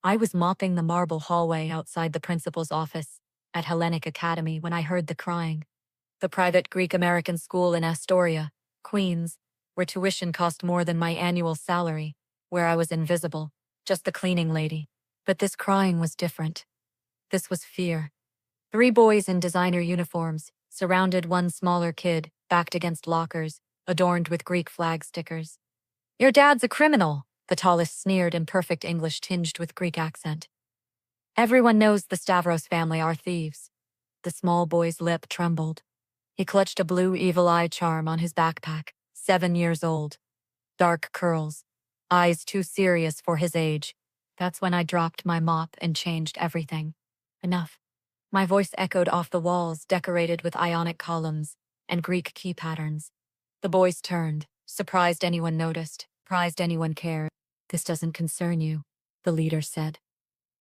I was mopping the marble hallway outside the principal's office at Hellenic Academy when I heard the crying. The private Greek-American school in Astoria, Queens, where tuition cost more than my annual salary, where I was invisible, just the cleaning lady. But this crying was different. This was fear. 3 boys in designer uniforms surrounded one smaller kid, backed against lockers, adorned with Greek flag stickers. "Your dad's a criminal," the tallest sneered in perfect English tinged with Greek accent. "Everyone knows the Stavros family are thieves." The small boy's lip trembled. He clutched a blue evil eye charm on his backpack, 7 years old. Dark curls, eyes too serious for his age. That's when I dropped my mop and changed everything. Enough. My voice echoed off the walls decorated with Ionic columns and Greek key patterns. The boys turned, surprised anyone noticed, surprised anyone cared. "This doesn't concern you," the leader said.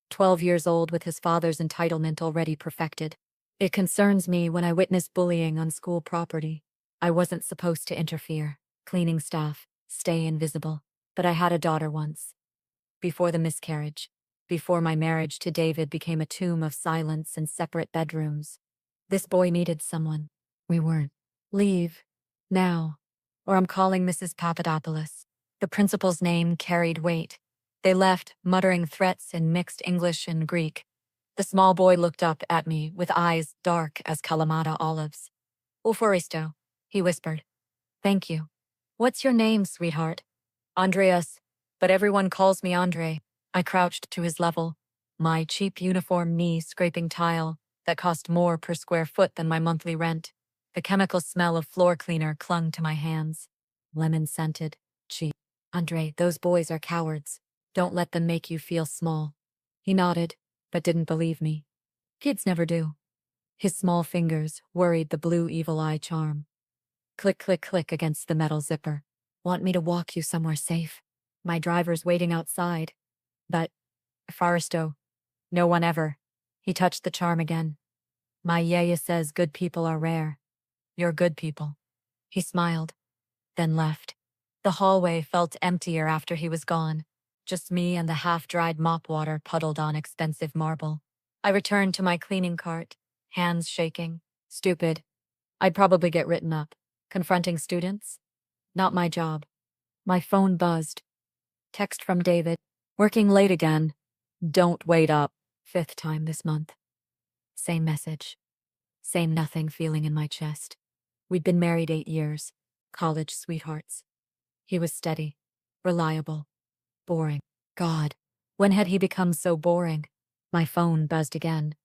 12 years old with his father's entitlement already perfected. "It concerns me when I witness bullying on school property. I wasn't supposed to interfere. Cleaning staff, stay invisible. But I had a daughter once. Before the miscarriage. Before my marriage to David became a tomb of silence and separate bedrooms. This boy needed someone. We weren't. Leave. Now. Or I'm calling Mrs. Papadopoulos." The principal's name carried weight. They left, muttering threats in mixed English and Greek. The small boy looked up at me with eyes dark as Kalamata olives. "Uforisto," he whispered. "Thank you. What's your name, sweetheart?" "Andreas, but everyone calls me Andre." I crouched to his level, my cheap uniform knee scraping tile that cost more per square foot than my monthly rent. The chemical smell of floor cleaner clung to my hands. Lemon-scented, cheap. "Andre, those boys are cowards. Don't let them make you feel small." He nodded, but didn't believe me. Kids never do. His small fingers worried the blue evil eye charm. Click, click, click against the metal zipper. "Want me to walk you somewhere safe? My driver's waiting outside." "But, Faristo, no one ever." He touched the charm again. "My yaya says good people are rare. You're good people." He smiled, then left. The hallway felt emptier after he was gone. Just me and the half-dried mop water puddled on expensive marble. I returned to my cleaning cart, hands shaking. Stupid. I'd probably get written up. Confronting students? Not my job. My phone buzzed. Text from David. "Working late again. Don't wait up." 5th time this month. Same message. Same nothing feeling in my chest. We'd been married 8 years. College sweethearts. He was steady. Reliable. Boring. God, when had he become so boring? My phone buzzed again.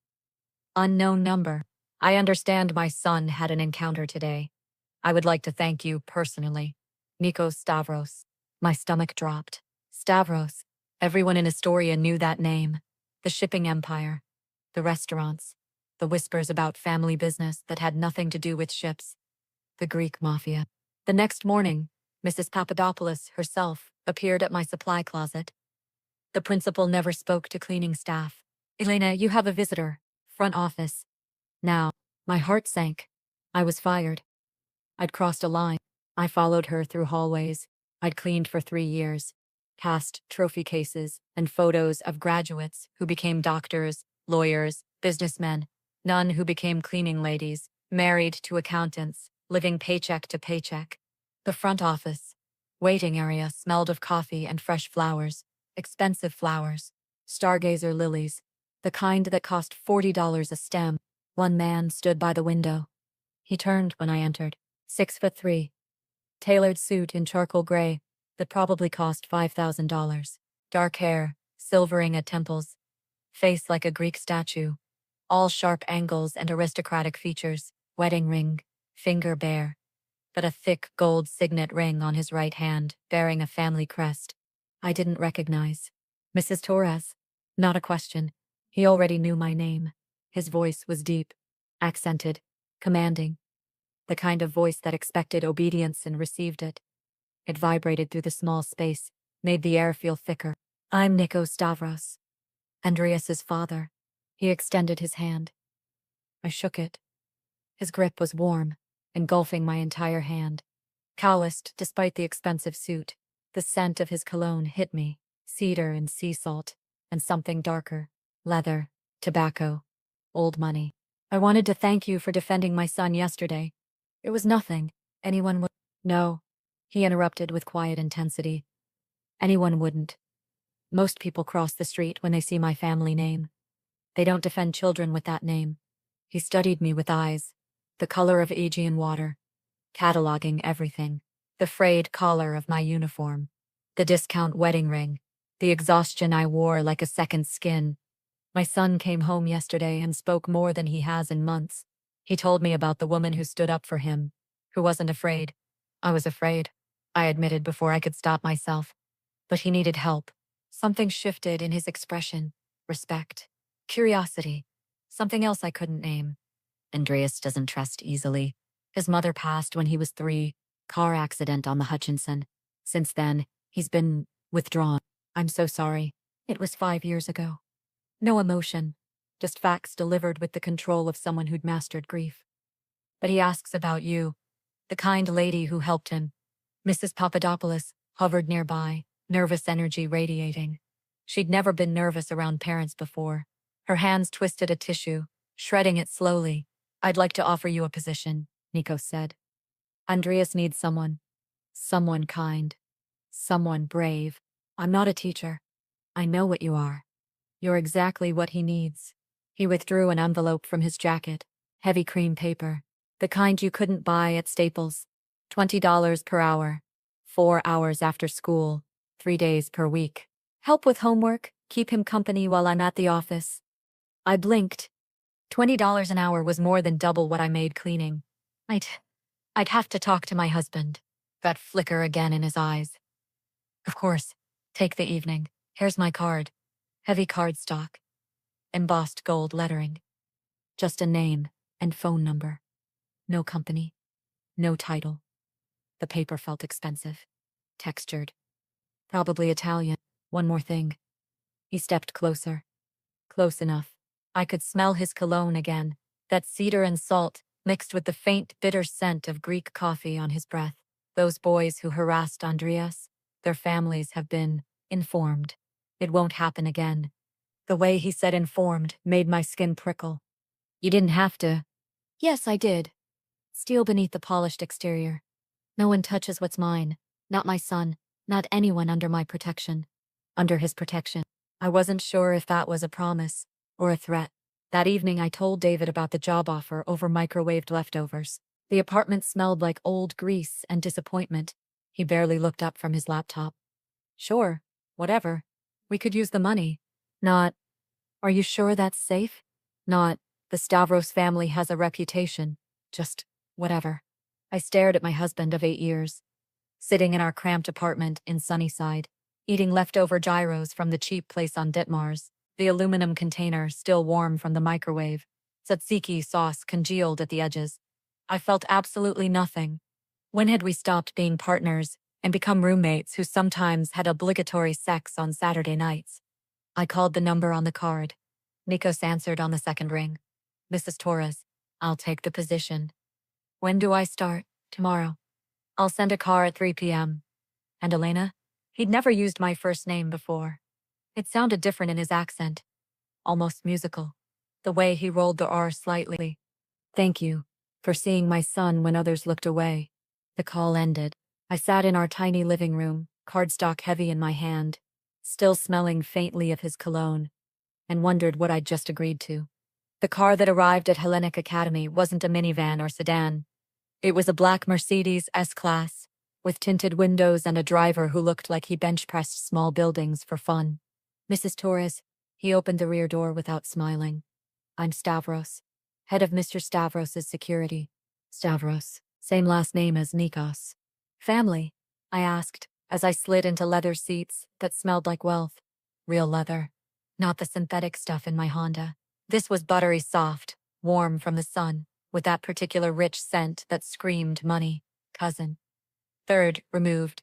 "Unknown number. I understand my son had an encounter today. I would like to thank you personally. Nikos Stavros." My stomach dropped. Stavros. Everyone in Astoria knew that name. The shipping empire. The restaurants. The whispers about family business that had nothing to do with ships. The Greek Mafia. The next morning, Mrs. Papadopoulos herself appeared at my supply closet. The principal never spoke to cleaning staff. "Elena, you have a visitor. Front office." Now, my heart sank. I was fired. I'd crossed a line. I followed her through hallways. I'd cleaned for 3 years. Past trophy cases and photos of graduates who became doctors, lawyers, businessmen. None who became cleaning ladies, married to accountants, living paycheck to paycheck. The front office, waiting area smelled of coffee and fresh flowers. Expensive flowers. Stargazer lilies. The kind that cost $40 a stem. One man stood by the window. He turned when I entered. 6'3". Tailored suit in charcoal gray that probably cost $5,000. Dark hair, silvering at temples. Face like a Greek statue. All sharp angles and aristocratic features. Wedding ring, finger bare. But a thick gold signet ring on his right hand, bearing a family crest. I didn't recognize. "Mrs. Torres." Not a question. He already knew my name. His voice was deep, accented, commanding. The kind of voice that expected obedience and received it. It vibrated through the small space, made the air feel thicker. "I'm Nikos Stavros. Andreas's father." He extended his hand. I shook it. His grip was warm, engulfing my entire hand. Calloused despite the expensive suit, the scent of his cologne hit me, cedar and sea salt. and something darker. Leather, tobacco, old money. I wanted to thank you for defending my son yesterday. It was nothing. Anyone would. No, he interrupted with quiet intensity. Anyone wouldn't. Most people cross the street when they see my family name. They don't defend children with that name. He studied me with eyes, the color of Aegean water, cataloging everything. The frayed collar of my uniform, the discount wedding ring, the exhaustion I wore like a second skin. My son came home yesterday and spoke more than he has in months. He told me about the woman who stood up for him, who wasn't afraid. I was afraid, I admitted before I could stop myself. But he needed help. Something shifted in his expression. Respect. Curiosity. Something else I couldn't name. Andreas doesn't trust easily. His mother passed when he was 3, car accident on the Hutchinson. Since then, he's been withdrawn. I'm so sorry. It was 5 years ago. No emotion, just facts delivered with the control of someone who'd mastered grief. But he asks about you, the kind lady who helped him. Mrs. Papadopoulos hovered nearby, nervous energy radiating. She'd never been nervous around parents before. Her hands twisted a tissue, shredding it slowly. I'd like to offer you a position, Nikos said. Andreas needs someone. Someone kind. Someone brave. I'm not a teacher. I know what you are. You're exactly what he needs. He withdrew an envelope from his jacket. Heavy cream paper. The kind you couldn't buy at Staples. $20 per hour. 4 hours after school. 3 days per week. Help with homework, keep him company while I'm at the office. I blinked. $20 an hour was more than double what I made cleaning. I'd have to talk to my husband. That flicker again in his eyes. Of course. Take the evening. Here's my card. Heavy cardstock. Embossed gold lettering. Just a name and phone number. No company. No title. The paper felt expensive. Textured. Probably Italian. One more thing. He stepped closer. Close enough. I could smell his cologne again, that cedar and salt mixed with the faint, bitter scent of Greek coffee on his breath. Those boys who harassed Andreas, their families have been informed. It won't happen again. The way he said informed made my skin prickle. You didn't have to. Yes, I did. Steel beneath the polished exterior. No one touches what's mine. Not my son. Not anyone under my protection. Under his protection. I wasn't sure if that was a promise or a threat. That evening I told David about the job offer over microwaved leftovers. The apartment smelled like old grease and disappointment. He barely looked up from his laptop. Sure, whatever. We could use the money. Not, are you sure that's safe? Not, the Stavros family has a reputation. Just, whatever. I stared at my husband of 8 years, sitting in our cramped apartment in Sunnyside, eating leftover gyros from the cheap place on Ditmars, the aluminum container still warm from the microwave, tzatziki sauce congealed at the edges. I felt absolutely nothing. When had we stopped being partners and become roommates who sometimes had obligatory sex on Saturday nights? I called the number on the card. Nikos answered on the second ring. Mrs. Torres, I'll take the position. When do I start? Tomorrow. I'll send a car at 3 p.m. And Elena? He'd never used my first name before. It sounded different in his accent. Almost musical. The way he rolled the R slightly. Thank you for seeing my son when others looked away. The call ended. I sat in our tiny living room, cardstock heavy in my hand, still smelling faintly of his cologne, and wondered what I'd just agreed to. The car that arrived at Hellenic Academy wasn't a minivan or sedan. It was a black Mercedes S-Class, with tinted windows and a driver who looked like he bench-pressed small buildings for fun. Mrs. Torres, he opened the rear door without smiling. I'm Stavros, head of Mr. Stavros's security. Stavros, same last name as Nikos. Family? I asked, as I slid into leather seats that smelled like wealth. Real leather. Not the synthetic stuff in my Honda. This was buttery soft, warm from the sun, with that particular rich scent that screamed money. Cousin. Third, removed.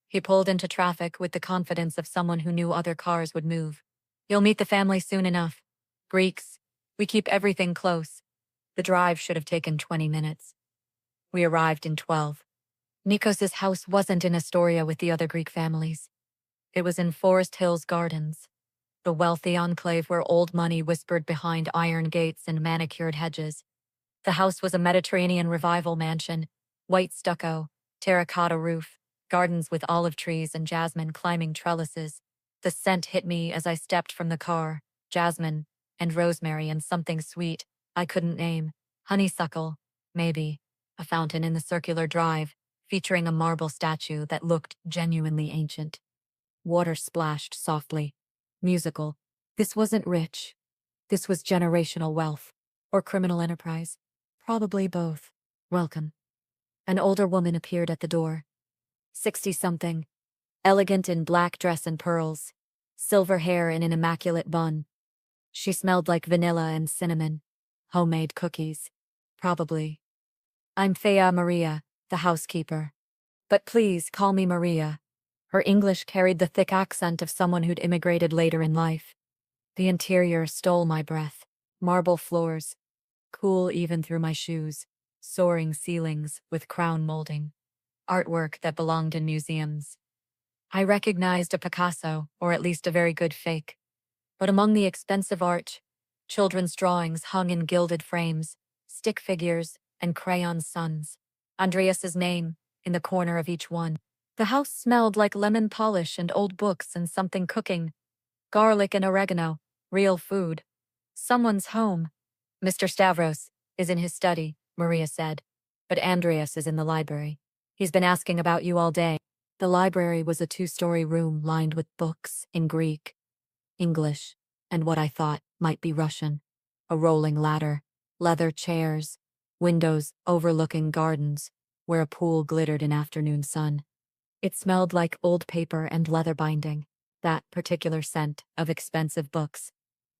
He pulled into traffic with the confidence of someone who knew other cars would move. You'll meet the family soon enough. Greeks. We keep everything close. The drive should have taken 20 minutes. We arrived in 12. Nikos's house wasn't in Astoria with the other Greek families. It was in Forest Hills Gardens. the wealthy enclave where old money whispered behind iron gates and manicured hedges. The house was a Mediterranean revival mansion, white stucco, terracotta roof, gardens with olive trees and jasmine climbing trellises. The scent hit me as I stepped from the car, jasmine and rosemary and something sweet I couldn't name. Honeysuckle, maybe. A fountain in the circular drive, featuring a marble statue that looked genuinely ancient. Water splashed softly. Musical. This wasn't rich. This was generational wealth. Or criminal enterprise. Probably both. Welcome. An older woman appeared at the door. 60-something. Elegant in black dress and pearls. Silver hair in an immaculate bun. She smelled like vanilla and cinnamon. Homemade cookies. Probably. I'm Fea Maria, the housekeeper. But please call me Maria. Her English carried the thick accent of someone who'd immigrated later in life. The interior stole my breath. Marble floors. Cool even through my shoes. Soaring ceilings with crown molding. Artwork that belonged in museums. I recognized a Picasso, or at least a very good fake. But among the expensive art, children's drawings hung in gilded frames, stick figures, and crayon suns. Andreas's name, in the corner of each one. The house smelled like lemon polish and old books and something cooking. Garlic and oregano, real food. Someone's home. Mr. Stavros is in his study, Maria said. But Andreas is in the library. He's been asking about you all day. The library was a 2-story room lined with books in Greek, English, and what I thought might be Russian. A rolling ladder, leather chairs, windows overlooking gardens, where a pool glittered in afternoon sun. It smelled like old paper and leather binding, that particular scent of expensive books.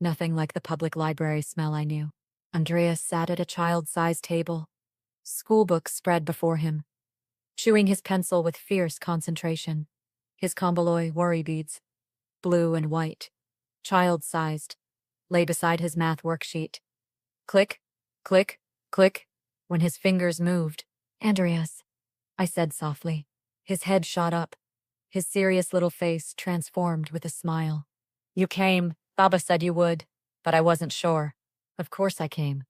Nothing like the public library smell I knew. Andreas sat at a child-sized table, schoolbooks spread before him, chewing his pencil with fierce concentration. His Komboloi worry beads, blue and white, child-sized, lay beside his math worksheet. Click, click, click, when his fingers moved. Andreas, I said softly. His head shot up, his serious little face transformed with a smile. You came, Baba said you would, but I wasn't sure. Of course I came.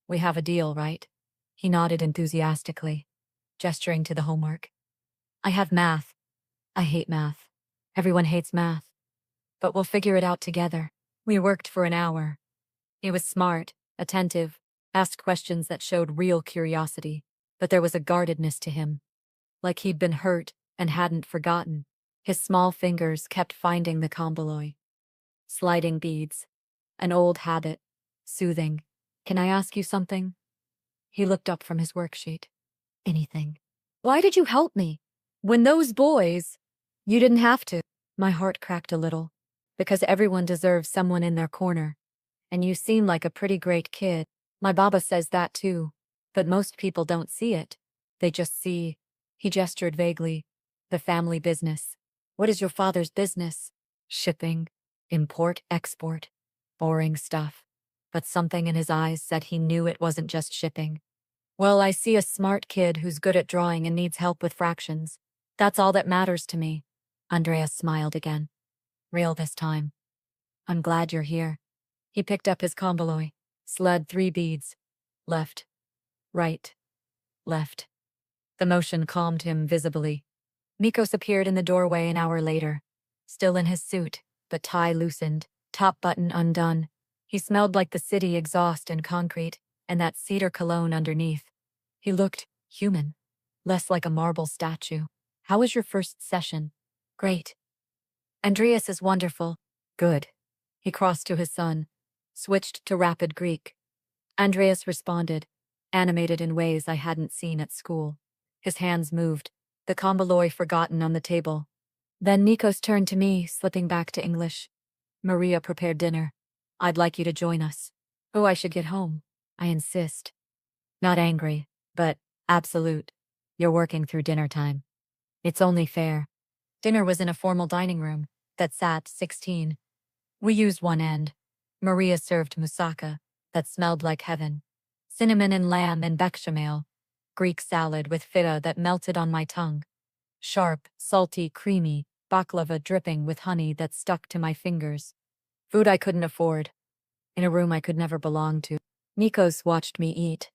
We have a deal, right? He nodded enthusiastically, gesturing to the homework. I have math. I hate math. Everyone hates math. But we'll figure it out together. We worked for an hour. He was smart, attentive, asked questions that showed real curiosity, but there was a guardedness to him. Like he'd been hurt and hadn't forgotten. His small fingers kept finding the Komboloi. Sliding beads. An old habit. Soothing. Can I ask you something? He looked up from his worksheet. Anything. Why did you help me? When those boys... You didn't have to. My heart cracked a little. Because everyone deserves someone in their corner. And you seem like a pretty great kid. My Baba says that too. But most people don't see it. They just see... He gestured vaguely. The family business. What is your father's business? Shipping. Import, export. Boring stuff. But something in his eyes said he knew it wasn't just shipping. Well, I see a smart kid who's good at drawing and needs help with fractions. That's all that matters to me. Andreas smiled again. Real this time. I'm glad you're here. He picked up his Komboloi. Slid 3 beads. Left. Right. Left. The motion calmed him visibly. Nikos appeared in the doorway an hour later. Still in his suit, but tie loosened, top button undone. He smelled like the city exhaust and concrete, and that cedar cologne underneath. He looked human, less like a marble statue. How was your first session? Great. Andreas is wonderful. Good. He crossed to his son, switched to rapid Greek. Andreas responded, animated in ways I hadn't seen at school. His hands moved, the Komboloi forgotten on the table. Then Nikos turned to me, slipping back to English. Maria prepared dinner. I'd like you to join us. Oh, I should get home. I insist. Not angry, but absolute. You're working through dinner time. It's only fair. Dinner was in a formal dining room that sat 16. We used one end. Maria served moussaka that smelled like heaven. Cinnamon and lamb and bechamel. Greek salad with feta that melted on my tongue. Sharp, salty, creamy, baklava dripping with honey that stuck to my fingers. Food I couldn't afford, in a room I could never belong to. Nikos watched me eat.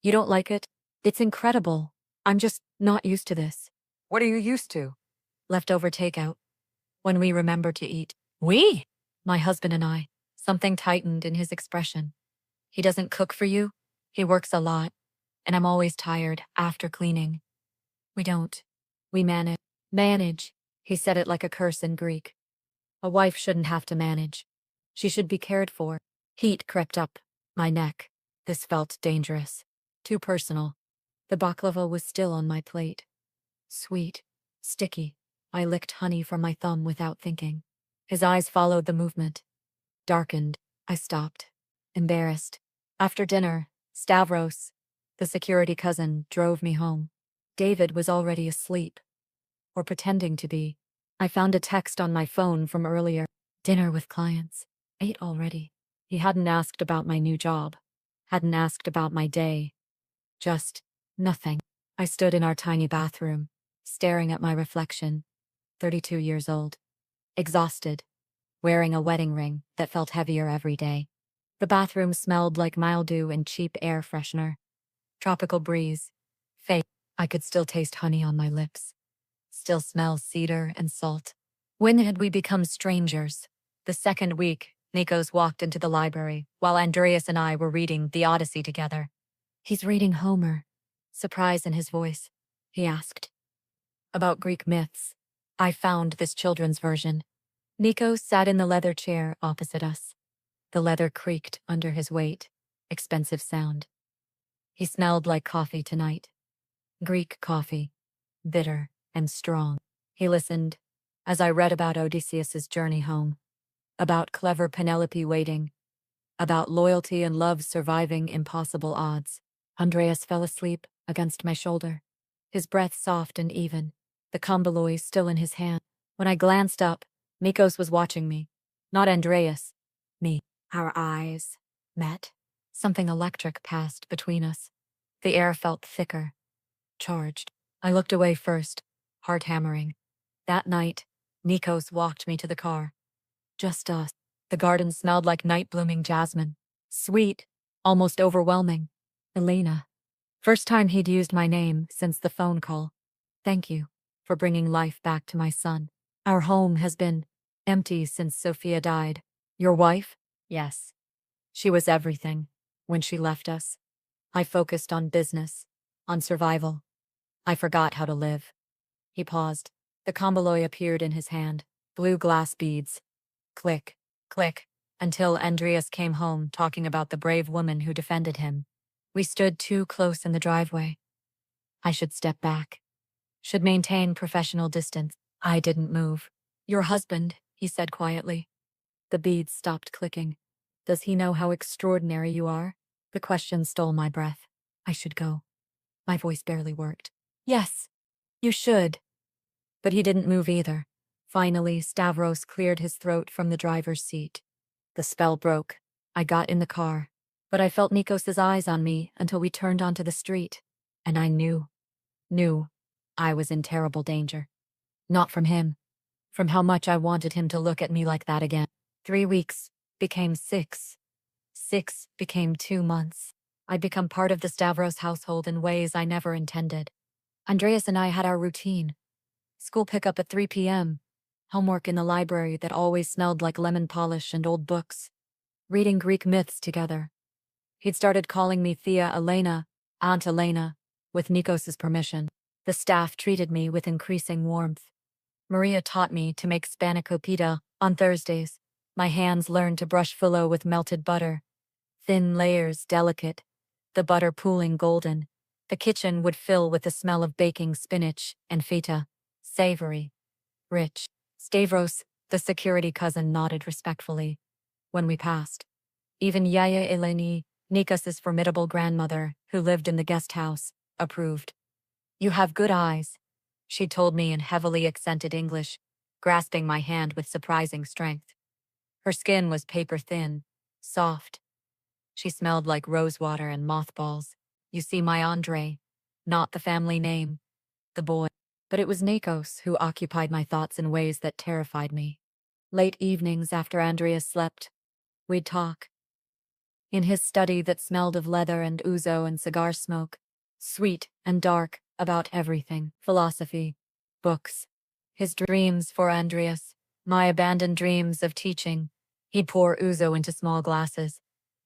You don't like it? It's incredible. I'm just not used to this. What are you used to? Leftover takeout. When we remember to eat. We? My husband and I. Something tightened in his expression. He doesn't cook for you. He works a lot. And I'm always tired after cleaning. We don't. We manage. Manage. He said it like a curse in Greek. A wife shouldn't have to manage. She should be cared for. Heat crept up my neck. This felt dangerous. Too personal. The baklava was still on my plate. Sweet. Sticky. I licked honey from my thumb without thinking. His eyes followed the movement. Darkened. I stopped. Embarrassed. After dinner, Stavros, the security cousin, drove me home. David was already asleep. Or pretending to be. I found a text on my phone from earlier. Dinner with clients. 8 already. He hadn't asked about my new job. Hadn't asked about my day. Just nothing. I stood in our tiny bathroom, staring at my reflection. 32 years old. Exhausted. Wearing a wedding ring that felt heavier every day. The bathroom smelled like mildew and cheap air freshener. Tropical breeze. Fake. I could still taste honey on my lips. Still smell cedar and salt. When had we become strangers? The second week, Nikos walked into the library while Andreas and I were reading The Odyssey together. He's reading Homer. Surprise in his voice. He asked. About Greek myths. I found this children's version. Nikos sat in the leather chair opposite us. The leather creaked under his weight. Expensive sound. He smelled like coffee tonight. Greek coffee. Bitter and strong. He listened as I read about Odysseus's journey home. About clever Penelope waiting. About loyalty and love surviving impossible odds. Andreas fell asleep against my shoulder. His breath soft and even. The komboloi still in his hand. When I glanced up, Nikos was watching me. Not Andreas. Me. Our eyes met. Something electric passed between us. The air felt thicker. Charged. I looked away first, heart hammering. That night, Nikos walked me to the car. Just us. The garden smelled like night-blooming jasmine. Sweet, almost overwhelming. Elena. First time he'd used my name since the phone call. Thank you for bringing life back to my son. Our home has been empty since Sophia died. Your wife? Yes. She was everything when she left us. I focused on business, on survival. I forgot how to live. He paused. The komboloi appeared in his hand. Blue glass beads. Click, click, until Andreas came home talking about the brave woman who defended him. We stood too close in the driveway. I should step back. Should maintain professional distance. I didn't move. Your husband, he said quietly. The beads stopped clicking. Does he know how extraordinary you are? The question stole my breath. I should go. My voice barely worked. Yes, you should. But he didn't move either. Finally, Stavros cleared his throat from the driver's seat. The spell broke. I got in the car. But I felt Nikos's eyes on me until we turned onto the street. And I knew I was in terrible danger. Not from him. From how much I wanted him to look at me like that again. 3 weeks became 6. 6 became 2 months. I'd become part of the Stavros household in ways I never intended. Andreas and I had our routine. School pickup at 3 p.m. Homework in the library that always smelled like lemon polish and old books. Reading Greek myths together. He'd started calling me Thea Elena, Aunt Elena, with Nikos's permission. The staff treated me with increasing warmth. Maria taught me to make spanakopita on Thursdays. My hands learned to brush phyllo with melted butter. Thin layers, delicate. The butter pooling golden. The kitchen would fill with the smell of baking spinach and feta. Savory. Rich. Stavros, the security cousin, nodded respectfully when we passed. Even Yaya Eleni, Nikos's formidable grandmother, who lived in the guest house, approved. You have good eyes, she told me in heavily accented English, grasping my hand with surprising strength. Her skin was paper thin, soft. She smelled like rosewater and mothballs. You see, my Andre, not the family name, the boy. But it was Nikos who occupied my thoughts in ways that terrified me. Late evenings after Andreas slept, we'd talk. In his study that smelled of leather and ouzo and cigar smoke, sweet and dark, about everything, philosophy, books. His dreams for Andreas, my abandoned dreams of teaching. He'd pour ouzo into small glasses.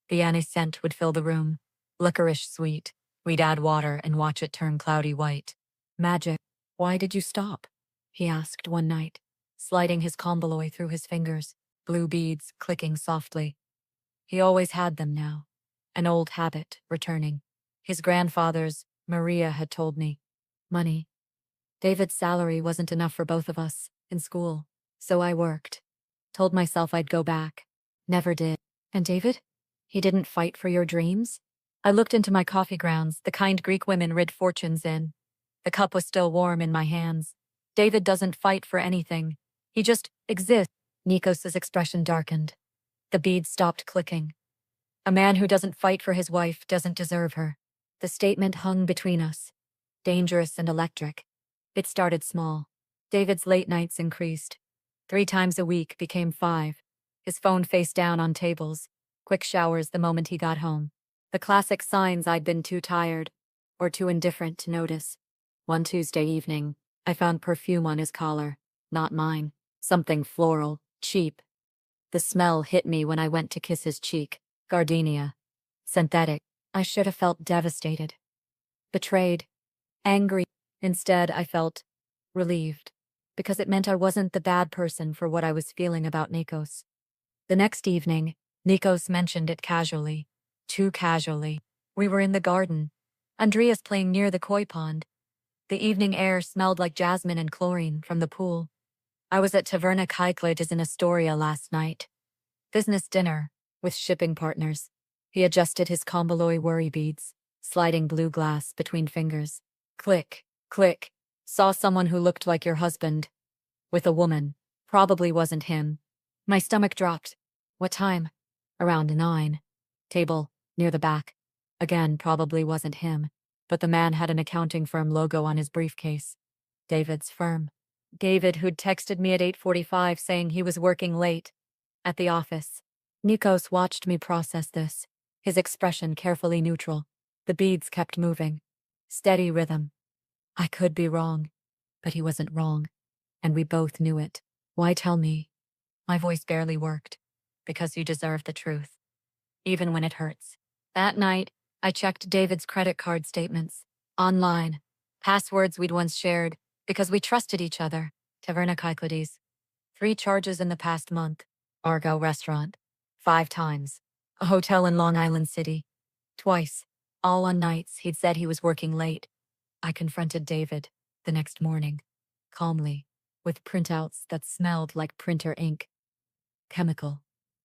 The anise scent would fill the room, licorice sweet. We'd add water and watch it turn cloudy white. Magic. Why did you stop? He asked one night, sliding his convoloi through his fingers, blue beads clicking softly. He always had them now, an old habit returning. His grandfather's, Maria had told me. Money. David's salary wasn't enough for both of us in school, so I worked. Told myself I'd go back. Never did. And David? He didn't fight for your dreams? I looked into my coffee grounds, the kind Greek women rid fortunes in. The cup was still warm in my hands. David doesn't fight for anything. He just exists. Nikos's expression darkened. The beads stopped clicking. A man who doesn't fight for his wife doesn't deserve her. The statement hung between us, dangerous and electric. It started small. David's late nights increased. 3 times a week became 5. His phone face down on tables. Quick showers the moment he got home. The classic signs I'd been too tired or too indifferent to notice. One Tuesday evening, I found perfume on his collar. Not mine. Something floral, cheap. The smell hit me when I went to kiss his cheek. Gardenia. Synthetic. I should have felt devastated. Betrayed. Angry. Instead, I felt relieved, because it meant I wasn't the bad person for what I was feeling about Nikos. The next evening, Nikos mentioned it casually. Too casually. We were in the garden. Andreas playing near the koi pond. The evening air smelled like jasmine and chlorine from the pool. I was at Taverna Kyklid in Astoria last night. Business dinner, with shipping partners. He adjusted his convoloi worry beads, sliding blue glass between fingers. Click, click. Saw someone who looked like your husband. With a woman. Probably wasn't him. My stomach dropped. What time? Around 9. Table, near the back. Again, probably wasn't him. But the man had an accounting firm logo on his briefcase. David's firm. David, who'd texted me at 8:45 saying he was working late. At the office. Nikos watched me process this, his expression carefully neutral. The beads kept moving. Steady rhythm. I could be wrong, but he wasn't wrong. And we both knew it. Why tell me? My voice barely worked. Because you deserve the truth. Even when it hurts. That night, I checked David's credit card statements. Online. Passwords we'd once shared, because we trusted each other. Taverna Kyklidis. 3 charges in the past month. Argo restaurant. 5 times. A hotel in Long Island City. Twice. All on nights he'd said he was working late. I confronted David, the next morning. Calmly. With printouts that smelled like printer ink. Chemical.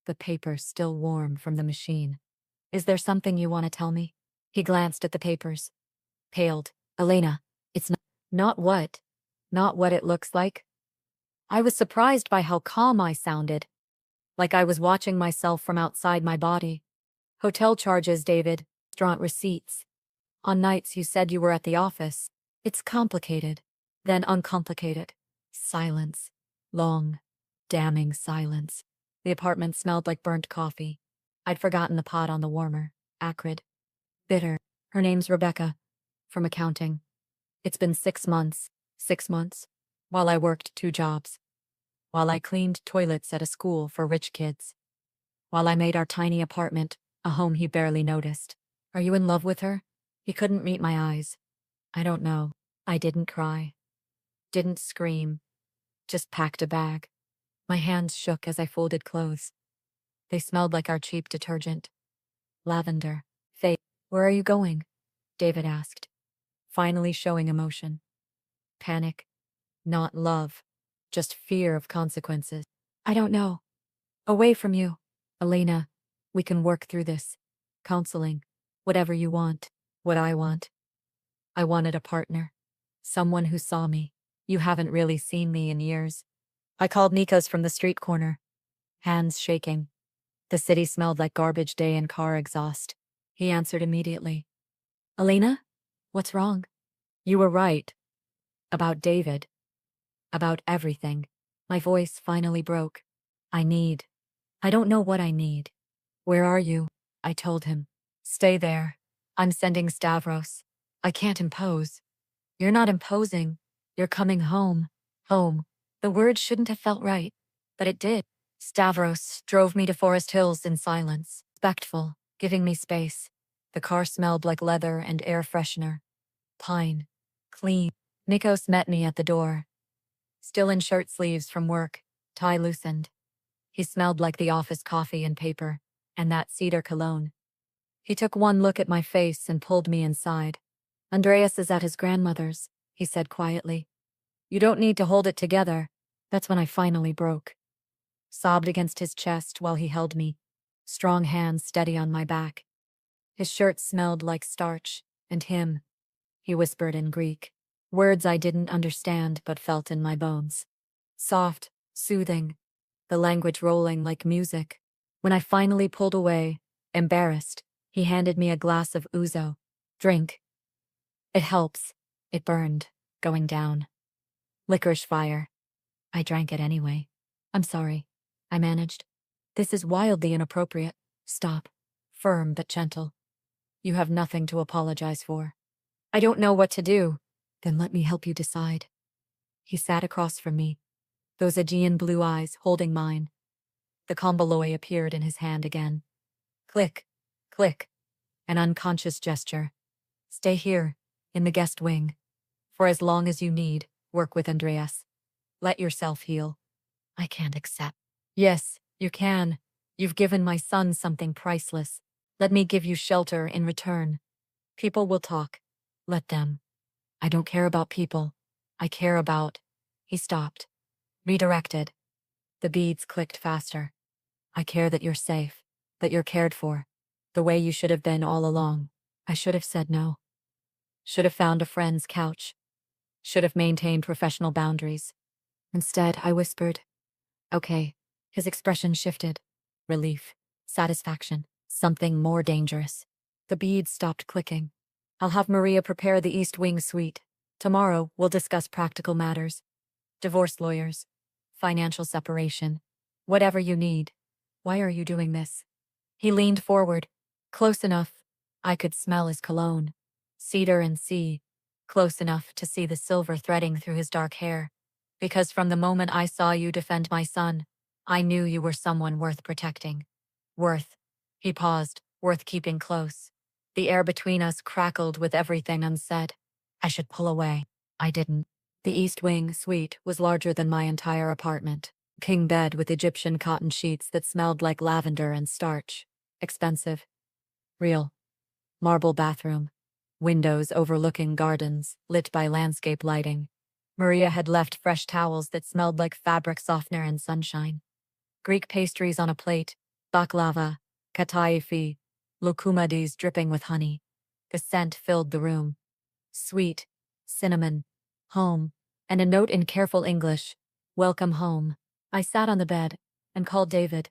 The paper still warm from the machine. Is there something you want to tell me? He glanced at the papers. Paled. Elena, it's not what? Not what it looks like? I was surprised by how calm I sounded. Like I was watching myself from outside my body. Hotel charges, David. Restaurant receipts. On nights you said you were at the office. It's complicated. Then uncomplicated. Silence. Long, damning silence. The apartment smelled like burnt coffee. I'd forgotten the pot on the warmer. Acrid. Bitter. Her name's Rebecca. From accounting. It's been 6 months. 6 months. While I worked 2 jobs. While I cleaned toilets at a school for rich kids. While I made our tiny apartment a home he barely noticed. Are you in love with her? He couldn't meet my eyes. I don't know. I didn't cry. Didn't scream. Just packed a bag. My hands shook as I folded clothes. They smelled like our cheap detergent. Lavender. Faye. Where are you going? David asked. Finally showing emotion. Panic. Not love. Just fear of consequences. I don't know. Away from you. Elena, we can work through this. Counseling. Whatever you want. What I want. I wanted a partner. Someone who saw me. You haven't really seen me in years. I called Nikos from the street corner. Hands shaking. The city smelled like garbage day and car exhaust. He answered immediately. Elena? What's wrong? You were right. About David. About everything. My voice finally broke. I need. I don't know what I need. Where are you? I told him. Stay there. I'm sending Stavros. I can't impose. You're not imposing. You're coming home. Home. The word shouldn't have felt right, but it did. Stavros drove me to Forest Hills in silence, respectful, giving me space. The car smelled like leather and air freshener. Pine. Clean. Nikos met me at the door. Still in shirt sleeves from work, tie loosened. He smelled like the office coffee and paper, and that cedar cologne. He took one look at my face and pulled me inside. Andreas is at his grandmother's, he said quietly. You don't need to hold it together. That's when I finally broke. Sobbed against his chest while he held me, strong hands steady on my back. His shirt smelled like starch, and him, he whispered in Greek, words I didn't understand but felt in my bones. Soft, soothing, the language rolling like music. When I finally pulled away, embarrassed, he handed me a glass of ouzo. Drink. It helps. It burned, going down. Licorice fire. I drank it anyway. I'm sorry. I managed. This is wildly inappropriate. Stop. Firm but gentle. You have nothing to apologize for. I don't know what to do. Then let me help you decide. He sat across from me, those Aegean blue eyes holding mine. The komboloi appeared in his hand again. Click. Click. An unconscious gesture. Stay here, in the guest wing. For as long as you need, work with Andreas. Let yourself heal. I can't accept. Yes, you can. You've given my son something priceless. Let me give you shelter in return. People will talk. Let them. I don't care about people. I care about. He stopped. Redirected. The beads clicked faster. I care that you're safe, that you're cared for. The way you should have been all along. I should have said no. Should have found a friend's couch. Should have maintained professional boundaries. Instead, I whispered, okay. His expression shifted. Relief. Satisfaction. Something more dangerous. The beads stopped clicking. I'll have Maria prepare the East Wing suite. Tomorrow, we'll discuss practical matters. Divorce lawyers. Financial separation. Whatever you need. Why are you doing this? He leaned forward. Close enough. I could smell his cologne. Cedar and sea. Close enough to see the silver threading through his dark hair. Because from the moment I saw you defend my son, I knew you were someone worth protecting. Worth. He paused. Worth keeping close. The air between us crackled with everything unsaid. I should pull away. I didn't. The East Wing suite was larger than my entire apartment. King bed with Egyptian cotton sheets that smelled like lavender and starch. Expensive. Real. Marble bathroom. Windows overlooking gardens, lit by landscape lighting. Maria had left fresh towels that smelled like fabric softener and sunshine. Greek pastries on a plate, baklava, kataifi, lokumadis dripping with honey. The scent filled the room. Sweet, cinnamon, home, and a note in careful English, welcome home. I sat on the bed and called David.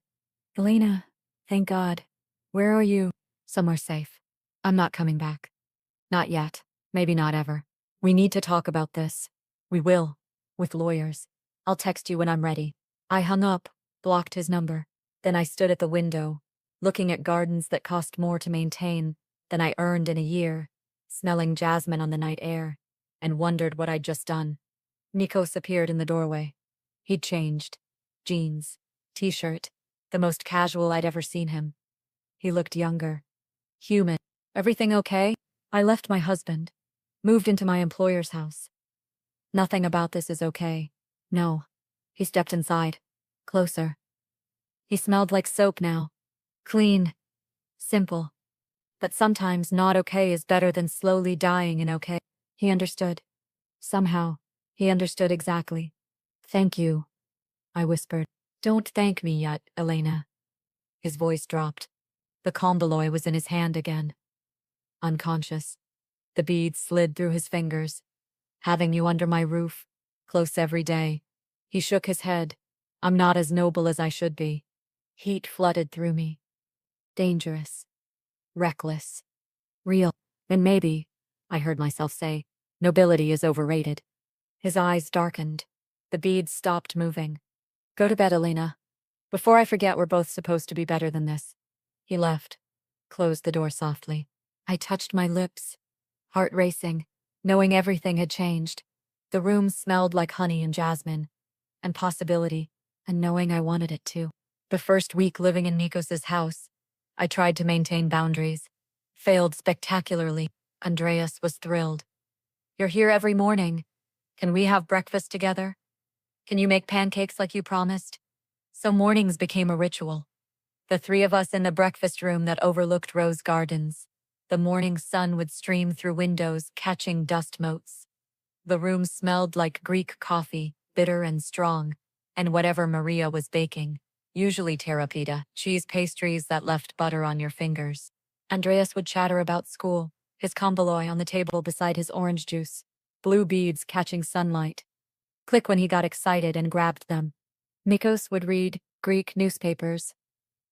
Elena, thank God. Where are you? Somewhere safe. I'm not coming back. Not yet. Maybe not ever. We need to talk about this. We will. With lawyers. I'll text you when I'm ready. I hung up, blocked his number. Then I stood at the window, looking at gardens that cost more to maintain than I earned in a year, smelling jasmine on the night air, and wondered what I'd just done. Nikos appeared in the doorway. He'd changed. Jeans, t-shirt, the most casual I'd ever seen him. He looked younger. Human. Everything okay? I left my husband. Moved into my employer's house. Nothing about this is okay. No. He stepped inside. Closer. He smelled like soap now. Clean. Simple. But sometimes not okay is better than slowly dying in okay. He understood. Somehow, he understood exactly. Thank you, I whispered. Don't thank me yet, Elena. His voice dropped. The komboloi was in his hand again. Unconscious. The beads slid through his fingers. Having you under my roof, close every day. He shook his head. I'm not as noble as I should be. Heat flooded through me. Dangerous. Reckless. Real. And maybe, I heard myself say, nobility is overrated. His eyes darkened. The beads stopped moving. Go to bed, Elena. Before I forget, we're both supposed to be better than this. He left, closed the door softly. I touched my lips, heart racing, knowing everything had changed. The room smelled like honey and jasmine, and possibility, and knowing I wanted it too. The first week living in Nikos's house, I tried to maintain boundaries. Failed spectacularly. Andreas was thrilled. You're here every morning. Can we have breakfast together? Can you make pancakes like you promised? So mornings became a ritual. The three of us in the breakfast room that overlooked rose gardens. The morning sun would stream through windows, catching dust motes. The room smelled like Greek coffee, bitter and strong, and whatever Maria was baking, usually terrapita, cheese pastries that left butter on your fingers. Andreas would chatter about school, his kombuloy on the table beside his orange juice, blue beads catching sunlight. Click when he got excited and grabbed them. Nikos would read Greek newspapers,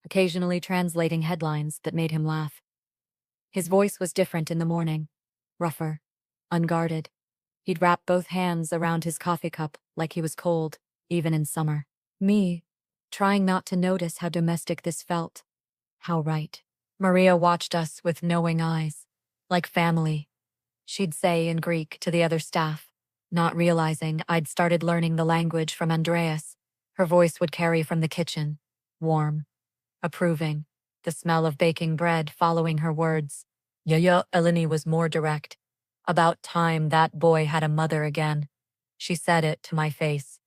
occasionally translating headlines that made him laugh. His voice was different in the morning, rougher, unguarded. He'd wrap both hands around his coffee cup like he was cold, even in summer. Me, trying not to notice how domestic this felt. How right. Maria watched us with knowing eyes, like family. She'd say in Greek to the other staff, not realizing I'd started learning the language from Andreas. Her voice would carry from the kitchen, warm, approving, the smell of baking bread following her words. Yaya Eleni was more direct. About time that boy had a mother again. She said it to my face,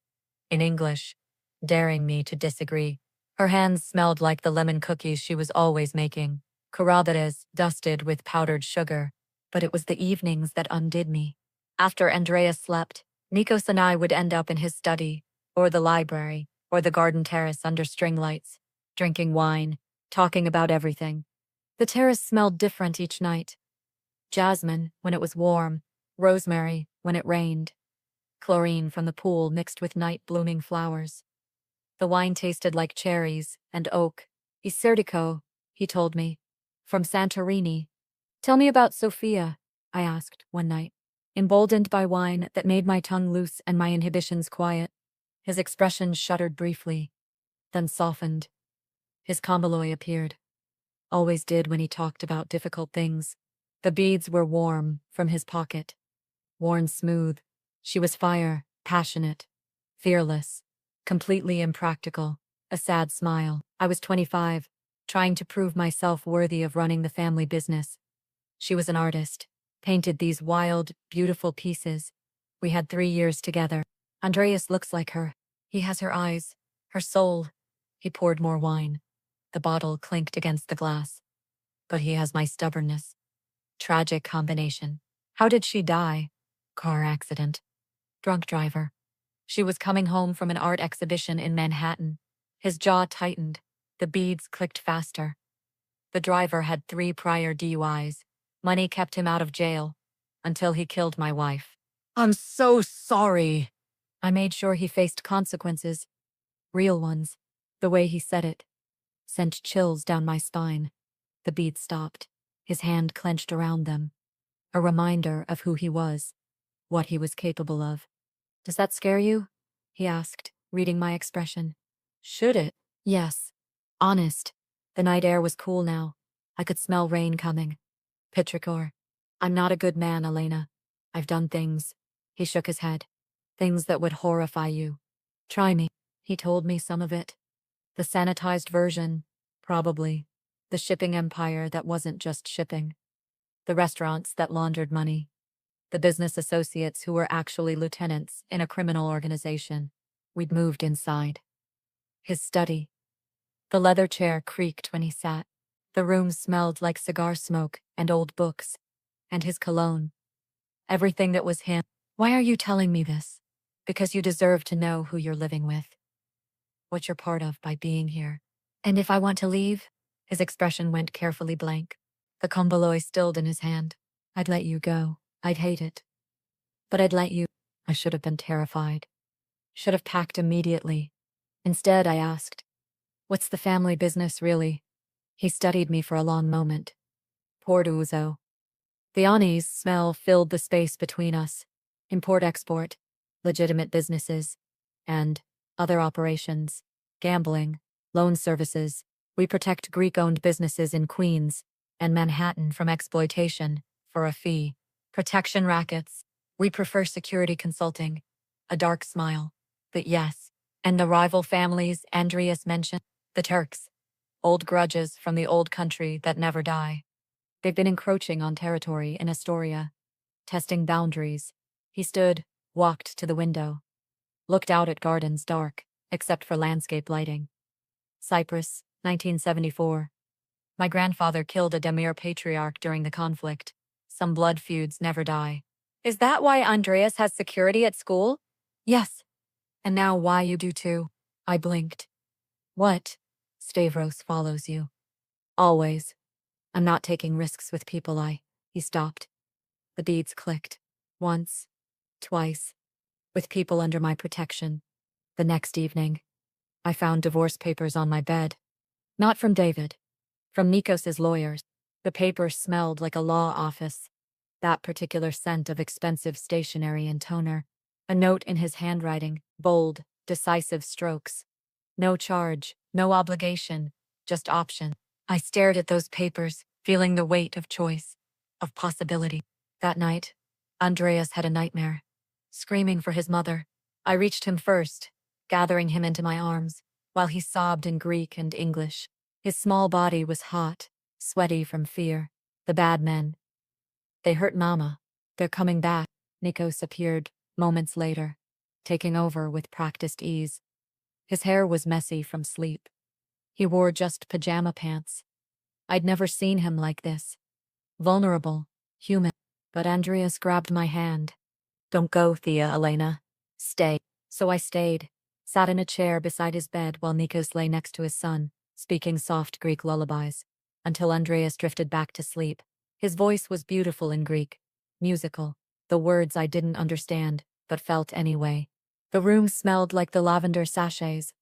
in English, daring me to disagree. Her hands smelled like the lemon cookies she was always making, karabitas dusted with powdered sugar, but it was the evenings that undid me. After Andreas slept, Nikos and I would end up in his study, or the library, or the garden terrace under string lights, drinking wine, talking about everything. The terrace smelled different each night. Jasmine when it was warm, rosemary when it rained, chlorine from the pool mixed with night-blooming flowers. The wine tasted like cherries and oak. Iserdico, he told me, from Santorini. Tell me about Sofia, I asked one night, emboldened by wine that made my tongue loose and my inhibitions quiet. His expression shuddered briefly, then softened. His kombuloy appeared. Always did when he talked about difficult things. The beads were warm from his pocket, worn smooth. She was fire, passionate, fearless, completely impractical, a sad smile. I was 25, trying to prove myself worthy of running the family business. She was an artist, painted these wild, beautiful pieces. We had 3 years together. Andreas looks like her. He has her eyes, her soul. He poured more wine. The bottle clinked against the glass. But he has my stubbornness. Tragic combination. How did she die? Car accident. Drunk driver. She was coming home from an art exhibition in Manhattan. His jaw tightened. The beads clicked faster. The driver had 3 prior DUIs. Money kept him out of jail. Until he killed my wife. I'm so sorry. I made sure he faced consequences. Real ones. The way he said it sent chills down my spine. The beads stopped. His hand clenched around them. A reminder of who he was. What he was capable of. Does that scare you? He asked, reading my expression. Should it? Yes. Honest. The night air was cool now. I could smell rain coming. Petrichor. I'm not a good man, Elena. I've done things. He shook his head. Things that would horrify you. Try me. He told me some of it. The sanitized version, probably. The shipping empire that wasn't just shipping. The restaurants that laundered money. The business associates who were actually lieutenants in a criminal organization. We'd moved inside. His study. The leather chair creaked when he sat. The room smelled like cigar smoke and old books. And his cologne. Everything that was him. Why are you telling me this? Because you deserve to know who you're living with. What you're part of by being here. And if I want to leave? His expression went carefully blank. The kombuloy stilled in his hand. I'd let you go. I'd hate it. But I'd let you. I should have been terrified. Should have packed immediately. Instead, I asked, what's the family business really? He studied me for a long moment. Portuzo. The anise smell filled the space between us. Import-export, legitimate businesses, and other operations, gambling, Loan services. We protect Greek-owned businesses in Queens and Manhattan from exploitation for a fee. Protection rackets. We prefer security consulting. A dark smile. But yes. And the rival families Andreas mentioned? The Turks. Old grudges from the old country that never die. They've been encroaching on territory in Astoria, testing boundaries. He stood, walked to the window, looked out at gardens dark, except for landscape lighting. Cyprus, 1974. My grandfather killed a Demir patriarch during the conflict. Some blood feuds never die. Is that why Andreas has security at school? Yes. And now why you do too? I blinked. What? Stavros follows you. Always. I'm not taking risks with people He stopped. The beads clicked. Once. Twice. With people under my protection. The next evening, I found divorce papers on my bed. Not from David. From Nikos's lawyers. The papers smelled like a law office. That particular scent of expensive stationery and toner. A note in his handwriting, bold, decisive strokes. No charge, no obligation, just option. I stared at those papers, feeling the weight of choice, of possibility. That night, Andreas had a nightmare. Screaming for his mother. I reached him first, gathering him into my arms, while he sobbed in Greek and English. His small body was hot, sweaty from fear. The bad men. They hurt Mama. They're coming back. Nikos appeared, moments later, taking over with practiced ease. His hair was messy from sleep. He wore just pajama pants. I'd never seen him like this. Vulnerable, human. But Andreas grabbed my hand. Don't go, Thea Elena. Stay. So I stayed, sat in a chair beside his bed while Nikos lay next to his son, speaking soft Greek lullabies, until Andreas drifted back to sleep. His voice was beautiful in Greek, musical, the words I didn't understand, but felt anyway. The room smelled like the lavender sachets.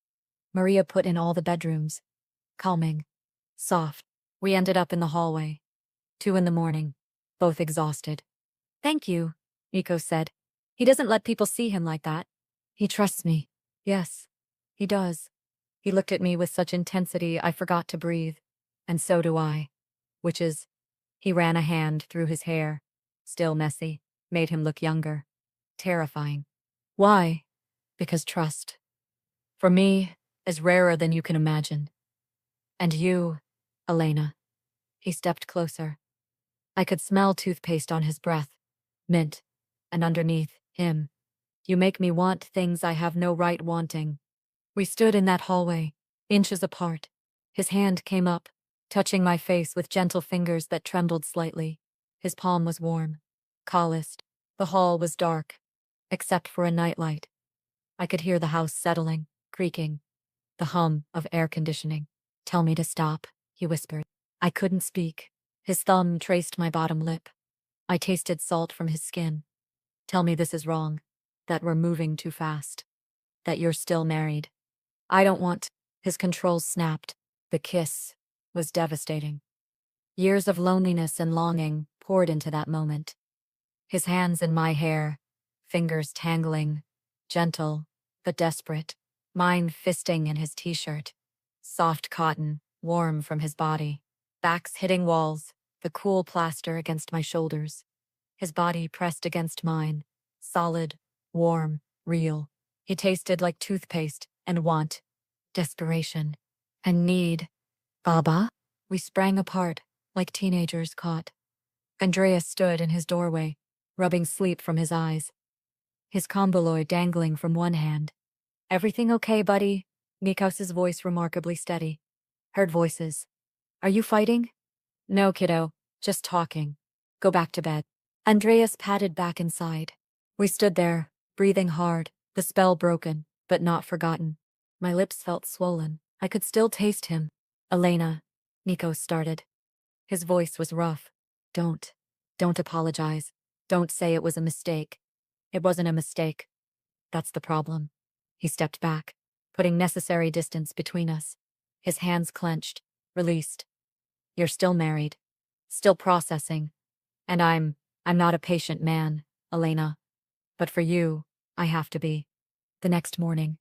Maria put in all the bedrooms. Calming. Soft. We ended up in the hallway. 2 a.m, both exhausted. Thank you, Nikos said. He doesn't let people see him like that. He trusts me. Yes, he does. He looked at me with such intensity I forgot to breathe. And so do I. Which is, he ran a hand through his hair. Still messy. Made him look younger. Terrifying. Why? Because trust, for me, is rarer than you can imagine. And you, Elena. He stepped closer. I could smell toothpaste on his breath. Mint. And underneath, him. You make me want things I have no right wanting. We stood in that hallway, inches apart. His hand came up, touching my face with gentle fingers that trembled slightly. His palm was warm, calloused. The hall was dark, except for a nightlight. I could hear the house settling, creaking, the hum of air conditioning. Tell me to stop, he whispered. I couldn't speak. His thumb traced my bottom lip. I tasted salt from his skin. Tell me this is wrong, that we're moving too fast, that you're still married. I don't want. His controls snapped. The kiss was devastating. Years of loneliness and longing poured into that moment. His hands in my hair, fingers tangling, gentle but desperate, mine fisting in his t-shirt. Soft cotton, warm from his body. Backs hitting walls, the cool plaster against my shoulders. His body pressed against mine, solid, warm, real. He tasted like toothpaste and want, desperation, and need. Baba? We sprang apart, like teenagers caught. Andreas stood in his doorway, rubbing sleep from his eyes. His comboloid dangling from one hand. Everything okay, buddy? Nikos's voice remarkably steady. Heard voices. Are you fighting? No, kiddo, just talking. Go back to bed. Andreas padded back inside. We stood there, breathing hard, the spell broken, but not forgotten. My lips felt swollen. I could still taste him. Elena, Nikos started. His voice was rough. Don't apologize. Don't say it was a mistake. It wasn't a mistake. That's the problem. He stepped back, putting necessary distance between us. His hands clenched, released. You're still married. Still processing. And I'm not a patient man, Elena. But for you, I have to be. The next morning,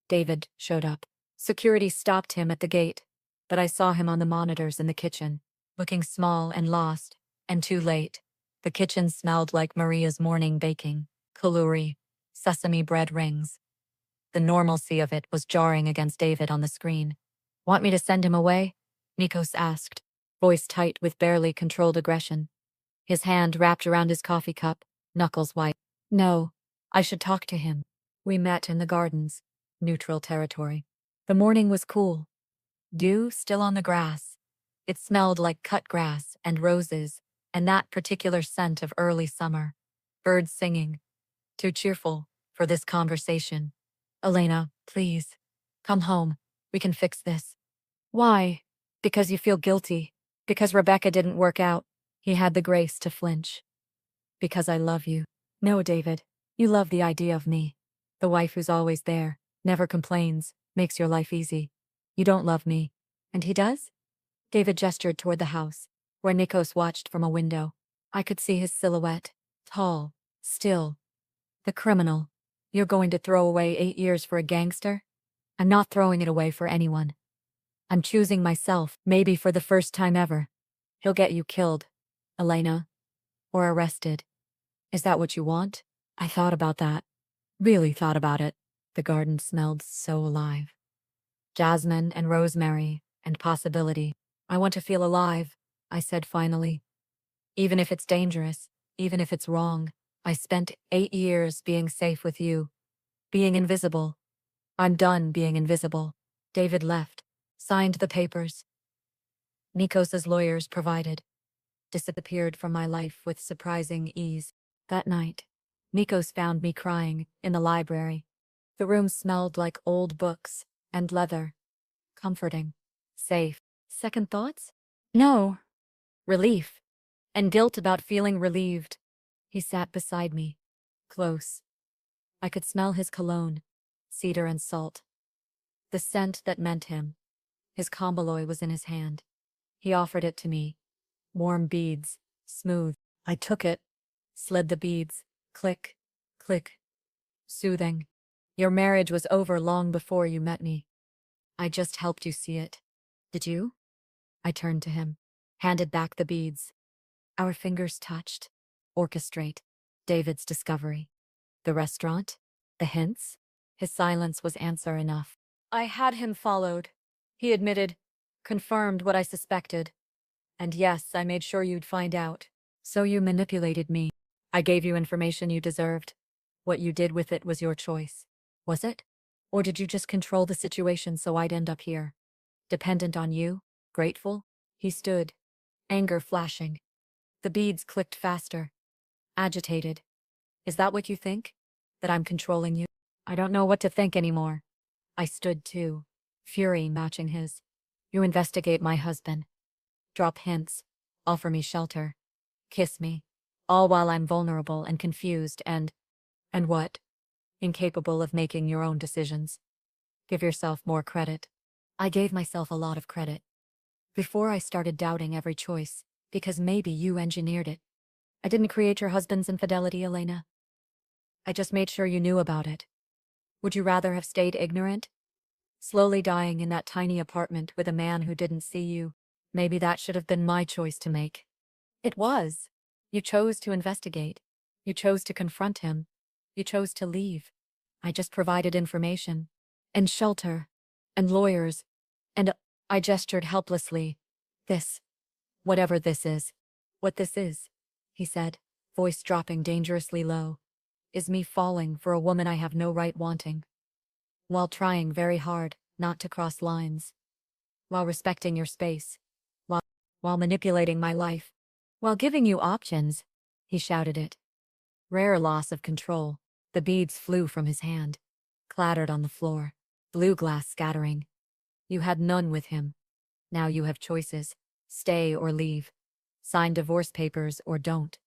David showed up. Security stopped him at the gate, but I saw him on the monitors in the kitchen, looking small and lost, and too late. The kitchen smelled like Maria's morning baking, kaluri, sesame bread rings. The normalcy of it was jarring against David on the screen. Want me to send him away? Nikos asked, voice tight with barely controlled aggression. His hand wrapped around his coffee cup, knuckles white. No, I should talk to him. We met in the gardens, neutral territory. The morning was cool. Dew still on the grass. It smelled like cut grass and roses, and that particular scent of early summer. Birds singing. Too cheerful for this conversation. Elena, please. Come home. We can fix this. Why? Because you feel guilty. Because Rebecca didn't work out. He had the grace to flinch. Because I love you. No, David. You love the idea of me. The wife who's always there, never complains, makes your life easy. You don't love me. And he does? David gestured toward the house, where Nikos watched from a window. I could see his silhouette. Tall. Still. The criminal. You're going to throw away 8 years for a gangster? I'm not throwing it away for anyone. I'm choosing myself, maybe for the first time ever. He'll get you killed, Elena. Or arrested. Is that what you want? I thought about that. Really thought about it. The garden smelled so alive. Jasmine and rosemary and possibility. I want to feel alive, I said finally. Even if it's dangerous, even if it's wrong. I spent 8 years being safe with you. Being invisible. I'm done being invisible. David left. Signed the papers. Nikos's lawyers provided. Disappeared from my life with surprising ease. That night, Nikos found me crying in the library. The room smelled like old books and leather. Comforting. Safe. Second thoughts? No. Relief. And guilt about feeling relieved. He sat beside me. Close. I could smell his cologne, cedar and salt. The scent that meant him. His comboloi was in his hand. He offered it to me. Warm beads, smooth. I took it, slid the beads. Click, click. Soothing. Your marriage was over long before you met me. I just helped you see it. Did you? I turned to him, handed back the beads. Our fingers touched. Orchestrate. David's discovery. The restaurant? The hints? His silence was answer enough. I had him followed. He admitted, confirmed what I suspected. And yes, I made sure you'd find out. So you manipulated me. I gave you information you deserved. What you did with it was your choice. Was it? Or did you just control the situation so I'd end up here? Dependent on you? Grateful? He stood, anger flashing. The beads clicked faster. Agitated. Is that what you think? That I'm controlling you? I don't know what to think anymore. I stood too, fury matching his. You investigate my husband. Drop hints. Offer me shelter. Kiss me. All while I'm vulnerable and confused and what? Incapable of making your own decisions. Give yourself more credit. I gave myself a lot of credit. Before I started doubting every choice, because maybe you engineered it. I didn't create your husband's infidelity, Elena. I just made sure you knew about it. Would you rather have stayed ignorant? Slowly dying in that tiny apartment with a man who didn't see you. Maybe that should have been my choice to make. It was. You chose to investigate. You chose to confront him. You chose to leave. I just provided information. And shelter. And lawyers. And I gestured helplessly. This. Whatever this is. What this is, he said, voice dropping dangerously low, is me falling for a woman I have no right wanting. While trying very hard not to cross lines. While respecting your space. While manipulating my life. While giving you options. He shouted it. Rare loss of control. The beads flew from his hand. Clattered on the floor. Blue glass scattering. You had none with him. Now you have choices. Stay or leave. Sign divorce papers or don't.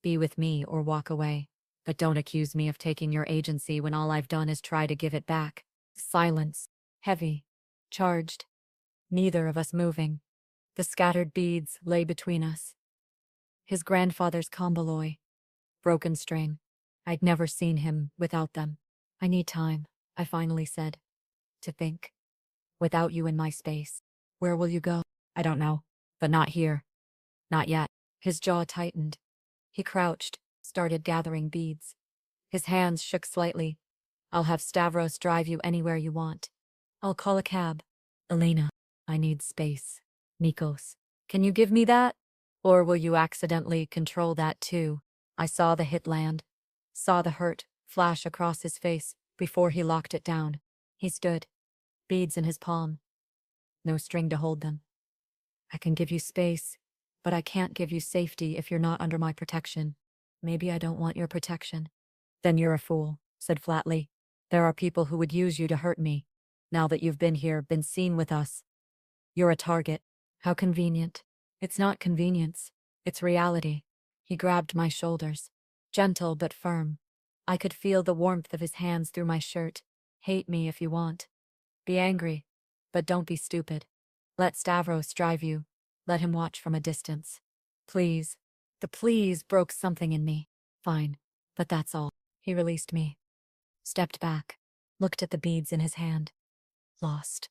Be with me or walk away. But don't accuse me of taking your agency when all I've done is try to give it back. Silence. Heavy. Charged. Neither of us moving. The scattered beads lay between us. His grandfather's comboloi. Broken string. I'd never seen him without them. I need time, I finally said. To think. Without you in my space. Where will you go? I don't know. But not here. Not yet. His jaw tightened. He crouched, started gathering beads. His hands shook slightly. I'll have Stavros drive you anywhere you want. I'll call a cab. Elena, I need space. Nikos, can you give me that? Or will you accidentally control that too? I saw the hit land. Saw the hurt flash across his face before he locked it down. He stood, beads in his palm. No string to hold them. I can give you space, but I can't give you safety if you're not under my protection. Maybe I don't want your protection. Then you're a fool, said flatly. There are people who would use you to hurt me. Now that you've been here, been seen with us. You're a target. How convenient. It's not convenience. It's reality. He grabbed my shoulders. Gentle but firm. I could feel the warmth of his hands through my shirt. Hate me if you want. Be angry. But don't be stupid. Let Stavros drive you. Let him watch from a distance. Please. The please broke something in me. Fine. But that's all. He released me. Stepped back. Looked at the beads in his hand. Lost.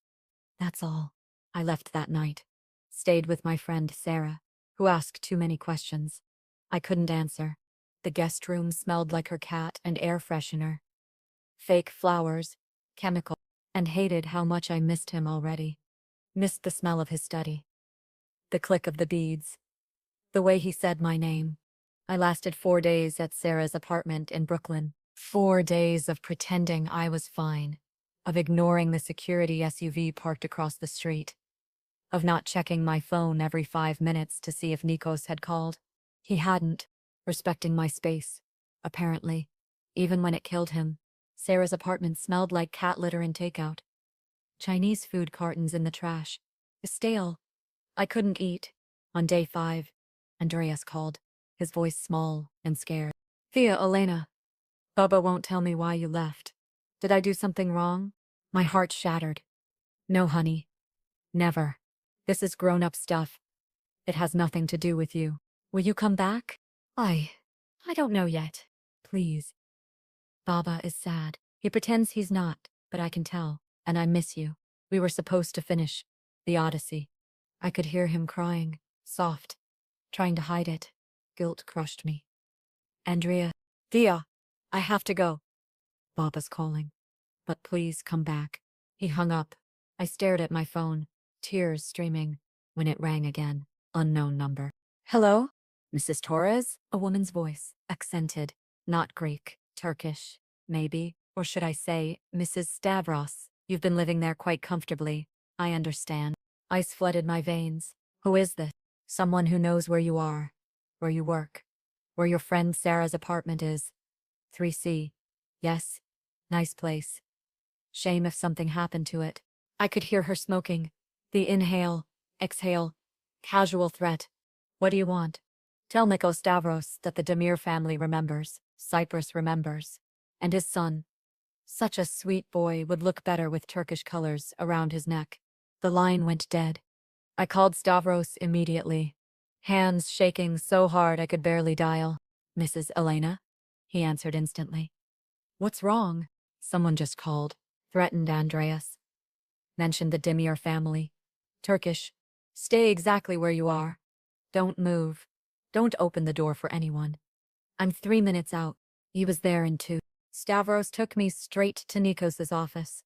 That's all. I left that night. Stayed with my friend Sarah, who asked too many questions. I couldn't answer. The guest room smelled like her cat and air freshener. Fake flowers, chemical, and hated how much I missed him already. Missed the smell of his study. The click of the beads. The way he said my name. I lasted 4 days at Sarah's apartment in Brooklyn. 4 days of pretending I was fine. Of ignoring the security SUV parked across the street. Of not checking my phone every 5 minutes to see if Nikos had called. He hadn't, respecting my space, apparently. Even when it killed him, Sarah's apartment smelled like cat litter and takeout. Chinese food cartons in the trash. Stale. I couldn't eat. On day 5, Andreas called, his voice small and scared. Thea, Elena. Bubba won't tell me why you left. Did I do something wrong? My heart shattered. No, honey. Never. This is grown-up stuff. It has nothing to do with you. Will you come back? I don't know yet. Please. Baba is sad. He pretends he's not, but I can tell, and I miss you. We were supposed to finish the Odyssey. I could hear him crying, soft, trying to hide it. Guilt crushed me. Andrea. Thea. I have to go. Baba's calling. But please come back. He hung up. I stared at my phone, tears streaming, when it rang again. Unknown number. Hello? Mrs. Torres? A woman's voice, accented, not Greek, Turkish, maybe, or should I say, Mrs. Stavros. You've been living there quite comfortably. I understand. Ice flooded my veins. Who is this? Someone who knows where you are, where you work, where your friend Sarah's apartment is. 3C. Yes. Nice place. Shame if something happened to it. I could hear her smoking. The inhale, exhale, casual threat. What do you want? Tell Nikos Stavros that the Demir family remembers, Cyprus remembers, and his son. Such a sweet boy would look better with Turkish colors around his neck. The line went dead. I called Stavros immediately, hands shaking so hard I could barely dial. Mrs. Elena? He answered instantly. What's wrong? Someone just called, threatened Andreas. Mentioned the Demir family. Turkish. Stay exactly where you are. Don't move. Don't open the door for anyone. I'm 3 minutes out. He was there in 2. Stavros took me straight to Nikos's office.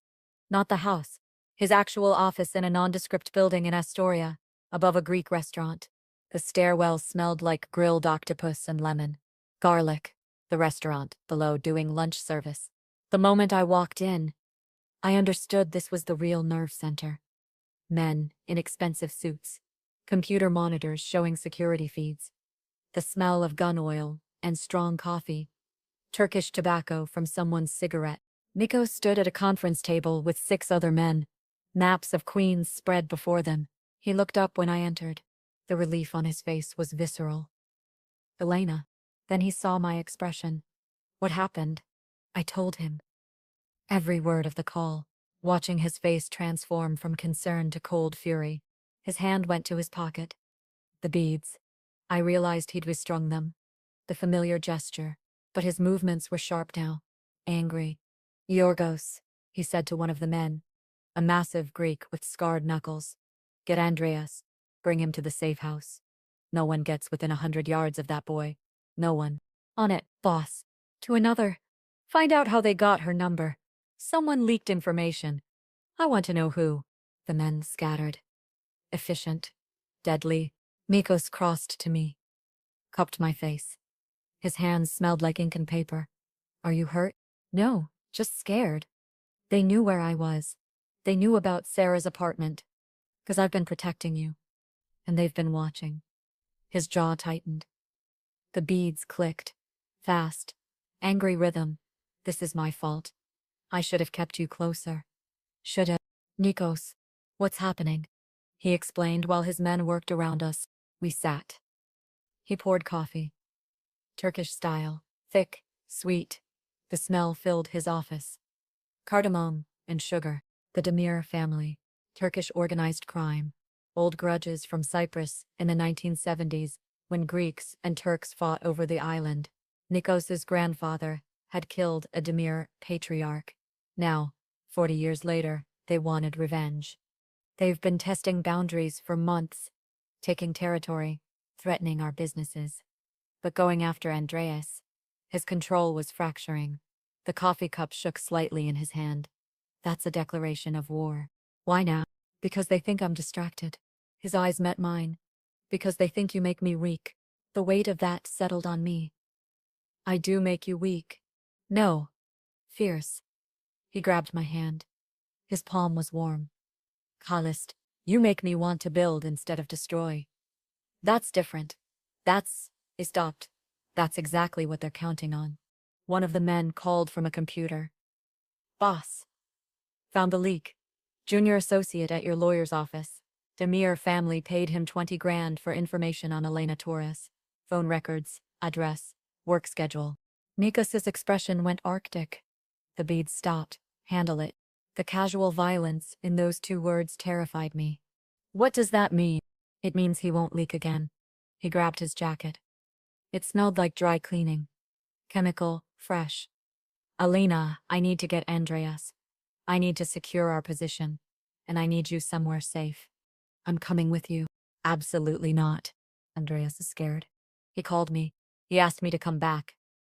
Not the house. His actual office in a nondescript building in Astoria, above a Greek restaurant. The stairwell smelled like grilled octopus and lemon. Garlic. The restaurant below doing lunch service. The moment I walked in, I understood this was the real nerve center. Men in expensive suits. Computer monitors showing security feeds. The smell of gun oil and strong coffee. Turkish tobacco from someone's cigarette. Nikos stood at a conference table with 6 other men. Maps of Queens spread before them. He looked up when I entered. The relief on his face was visceral. Elena. Then he saw my expression. What happened? I told him. Every word of the call, watching his face transform from concern to cold fury. His hand went to his pocket. The beads. I realized he'd restrung them. The familiar gesture, but his movements were sharp now. Angry. Yorgos, he said to one of the men. A massive Greek with scarred knuckles. Get Andreas. Bring him to the safe house. No one gets within 100 yards of that boy. No one. On it, boss. To another. Find out how they got her number. Someone leaked information. I want to know who. The men scattered. Efficient. Deadly. Mikos crossed to me. Cupped my face. His hands smelled like ink and paper. Are you hurt? No, just scared. They knew where I was. They knew about Sarah's apartment. 'Cause I've been protecting you. And they've been watching. His jaw tightened. The beads clicked. Fast. Angry rhythm. This is my fault. I should have kept you closer. Should have. Nikos. What's happening? He explained while his men worked around us. We sat. He poured coffee. Turkish style. Thick. Sweet. The smell filled his office. Cardamom and sugar. The Demir family. Turkish organized crime. Old grudges from Cyprus in the 1970s when Greeks and Turks fought over the island. Nikos's grandfather had killed a Demir patriarch. Now, 40 years later, they wanted revenge. They've been testing boundaries for months, taking territory, threatening our businesses. But going after Andreas, his control was fracturing. The coffee cup shook slightly in his hand. That's a declaration of war. Why now? Because they think I'm distracted. His eyes met mine. Because they think you make me weak. The weight of that settled on me. I do make you weak. No. Fierce. He grabbed my hand. His palm was warm. Calloused. You make me want to build instead of destroy. That's different. He stopped. That's exactly what they're counting on. One of the men called from a computer. Boss. Found the leak. Junior associate at your lawyer's office. Demir family paid him 20 grand for information on Elena Torres. Phone records, address, work schedule. Nikos's expression went arctic. The beads stopped. Handle it. The casual violence in those two words terrified me. What does that mean? It means he won't leak again. He grabbed his jacket. It smelled like dry cleaning. Chemical, fresh. Elena, I need to get Andreas. I need to secure our position. And I need you somewhere safe. I'm coming with you. Absolutely not. Andreas is scared. He called me. He asked me to come back.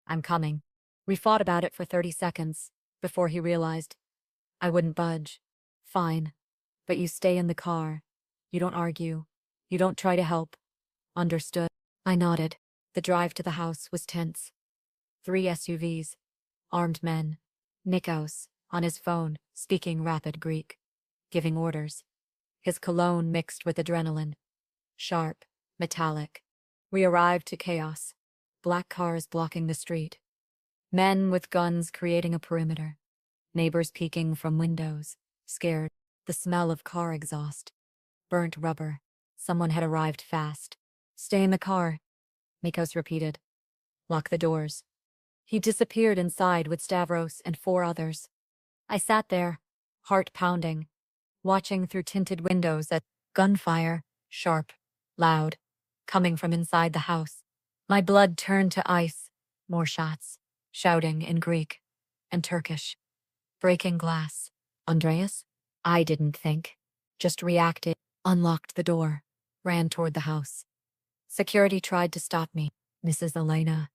I'm coming. We fought about it for 30 seconds before he realized. I wouldn't budge. Fine. But you stay in the car. You don't argue. You don't try to help. Understood. I nodded. The drive to the house was tense. 3 SUVs. Armed men. Nikos, on his phone, speaking rapid Greek. Giving orders. His cologne mixed with adrenaline. Sharp. Metallic. We arrived to chaos. Black cars blocking the street. Men with guns creating a perimeter. Neighbors peeking from windows. Scared. The smell of car exhaust. Burnt rubber. Someone had arrived fast. Stay in the car. Mikos repeated. Lock the doors. He disappeared inside with Stavros and 4 others. I sat there, heart pounding, watching through tinted windows at gunfire, sharp, loud, coming from inside the house. My blood turned to ice. More shots, shouting in Greek and Turkish. Breaking glass. Andreas? I didn't think. Just reacted, unlocked the door, ran toward the house. Security tried to stop me. Mrs. Elena.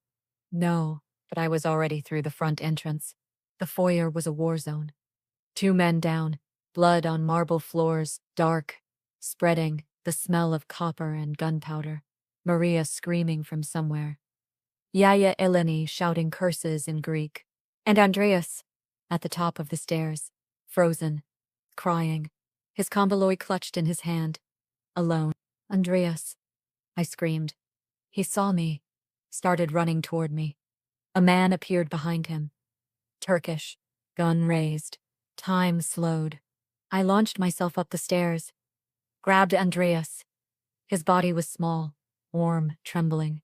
No, but I was already through the front entrance. The foyer was a war zone. 2 men down, blood on marble floors, dark, spreading, the smell of copper and gunpowder. Maria screaming from somewhere. Yaya Eleni shouting curses in Greek. And Andreas, at the top of the stairs, frozen, crying, his convoy clutched in his hand. Alone. Andreas. I screamed. He saw me, started running toward me. A man appeared behind him. Turkish, gun raised. Time slowed. I launched myself up the stairs, grabbed Andreas. His body was small, warm, trembling.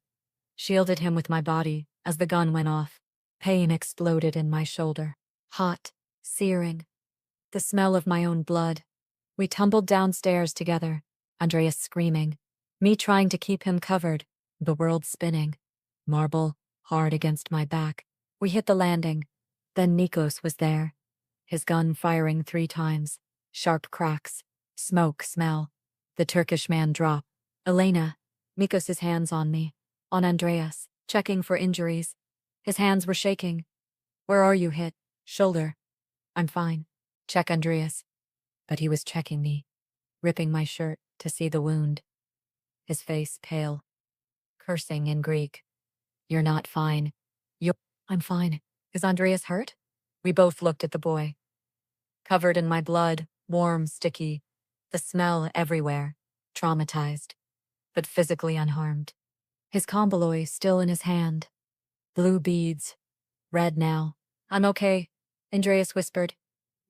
Shielded him with my body as the gun went off. Pain exploded in my shoulder. Hot, searing. The smell of my own blood. We tumbled downstairs together, Andreas screaming. Me trying to keep him covered, the world spinning. Marble, hard against my back. We hit the landing. Then Nikos was there. His gun firing 3 times. Sharp cracks. Smoke smell. The Turkish man drop. Elena. Mikos's hands on me. On Andreas. Checking for injuries. His hands were shaking. Where are you hit? Shoulder. I'm fine. Check Andreas. But he was checking me. Ripping my shirt to see the wound. His face pale. Cursing in Greek. You're not fine. I'm fine. Is Andreas hurt? We both looked at the boy. Covered in my blood, warm, sticky. The smell everywhere. Traumatized. But physically unharmed. His komboloi still in his hand. Blue beads. Red now. I'm okay, Andreas whispered.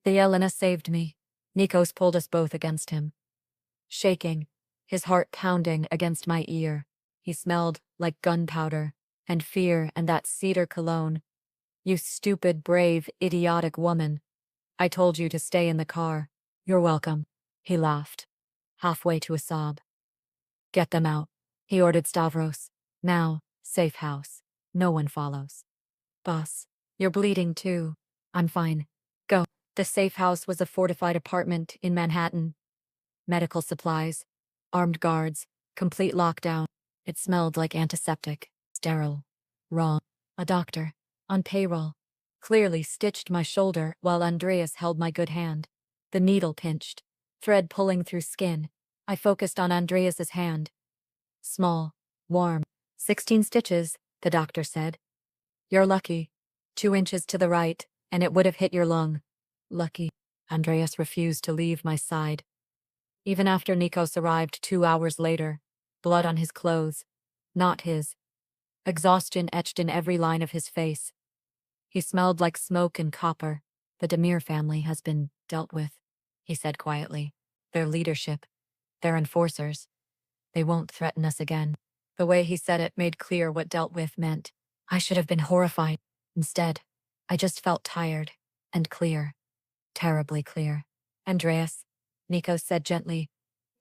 The Elena saved me. Nikos pulled us both against him. Shaking. His heart pounding against my ear. He smelled like gunpowder. And fear and that cedar cologne. You stupid, brave, idiotic woman. I told you to stay in the car. You're welcome. He laughed. Halfway to a sob. Get them out, he ordered Stavros. Now, safe house. No one follows. Boss, you're bleeding too. I'm fine. Go. The safe house was a fortified apartment in Manhattan. Medical supplies. Armed guards. Complete lockdown. It smelled like antiseptic. Sterile. Wrong. A doctor. On payroll. Clearly stitched my shoulder while Andreas held my good hand. The needle pinched. Thread pulling through skin. I focused on Andreas's hand. Small. Warm. 16 stitches, the doctor said. You're lucky. 2 inches to the right, and it would have hit your lung. Lucky. Andreas refused to leave my side. Even after Nikos arrived 2 hours later, blood on his clothes. Not his. Exhaustion etched in every line of his face. He smelled like smoke and copper. The Demir family has been dealt with, he said quietly. Their leadership. Their enforcers. They won't threaten us again. The way he said it made clear what dealt with meant. I should have been horrified. Instead, I just felt tired. And clear. Terribly clear. Andreas, Nikos said gently.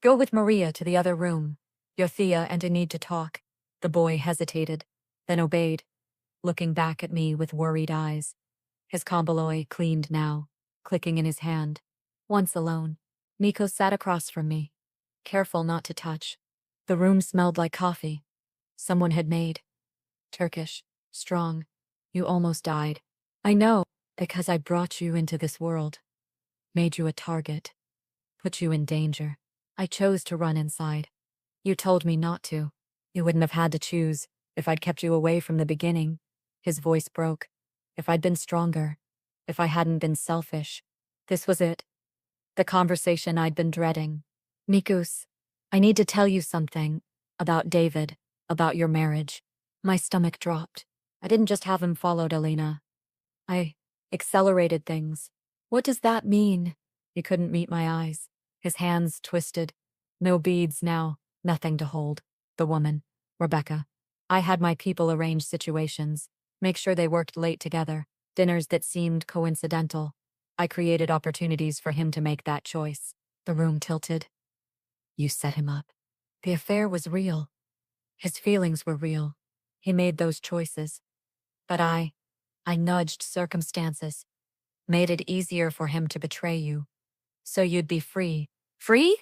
Go with Maria to the other room. Yothea and I need to talk. The boy hesitated, then obeyed, looking back at me with worried eyes. His komboloi cleaned now, clicking in his hand. Once alone, Nikos sat across from me, careful not to touch. The room smelled like coffee. Someone had made. Turkish, strong. You almost died. I know, because I brought you into this world. Made you a target. Put you in danger. I chose to run inside. You told me not to. You wouldn't have had to choose if I'd kept you away from the beginning. His voice broke. If I'd been stronger. If I hadn't been selfish. This was it. The conversation I'd been dreading. Nikos, I need to tell you something. About David. About your marriage. My stomach dropped. I didn't just have him followed Elena. I accelerated things. What does that mean? He couldn't meet my eyes. His hands twisted. No beads now. Nothing to hold. The woman. Rebecca. I had my people arrange situations. Make sure they worked late together. Dinners that seemed coincidental. I created opportunities for him to make that choice. The room tilted. You set him up. The affair was real. His feelings were real. He made those choices. But I nudged circumstances. Made it easier for him to betray you. So you'd be free. Free?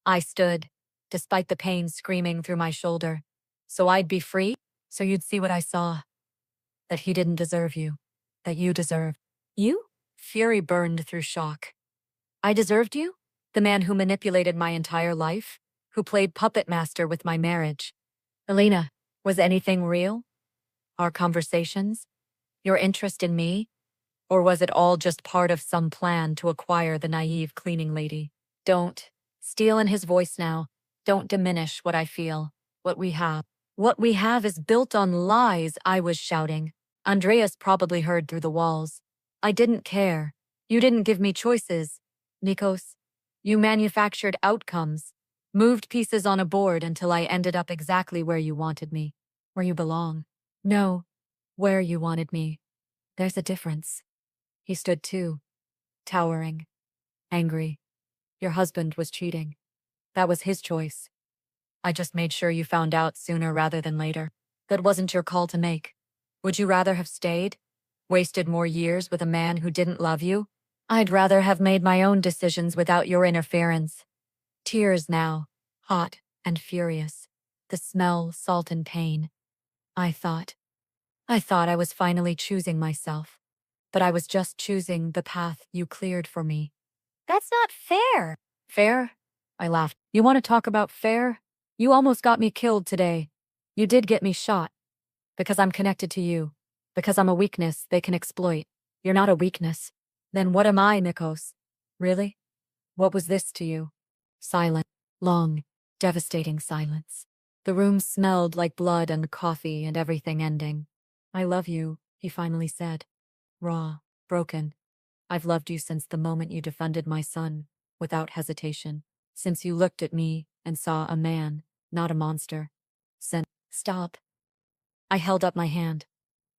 I stood, despite the pain screaming through my shoulder. So I'd be free? So you'd see what I saw. That he didn't deserve you. That you deserved. You? Fury burned through shock. I deserved you? The man who manipulated my entire life? Who played puppet master with my marriage? Elena, was anything real? Our conversations? Your interest in me? Or was it all just part of some plan to acquire the naive cleaning lady? Don't. Steel in his voice now. Don't diminish what I feel. What we have. What we have is built on lies, I was shouting. Andreas probably heard through the walls. I didn't care. You didn't give me choices. Nikos, you manufactured outcomes. Moved pieces on a board until I ended up exactly where you wanted me. Where you belong. No, where you wanted me. There's a difference. He stood too. Towering. Angry. Your husband was cheating. That was his choice. I just made sure you found out sooner rather than later. That wasn't your call to make. Would you rather have stayed? Wasted more years with a man who didn't love you? I'd rather have made my own decisions without your interference. Tears now, hot and furious. The smell, salt and pain. I thought. I thought I was finally choosing myself. But I was just choosing the path you cleared for me. That's not fair. Fair? I laughed. You want to talk about fair? You almost got me killed today. You did get me shot. Because I'm connected to you. Because I'm a weakness they can exploit. You're not a weakness. Then what am I, Nikos? Really? What was this to you? Silent, long, devastating silence. The room smelled like blood and coffee and everything ending. I love you, he finally said. Raw, broken. I've loved you since the moment you defended my son, without hesitation. Since you looked at me and saw a man, not a monster. Stop. I held up my hand.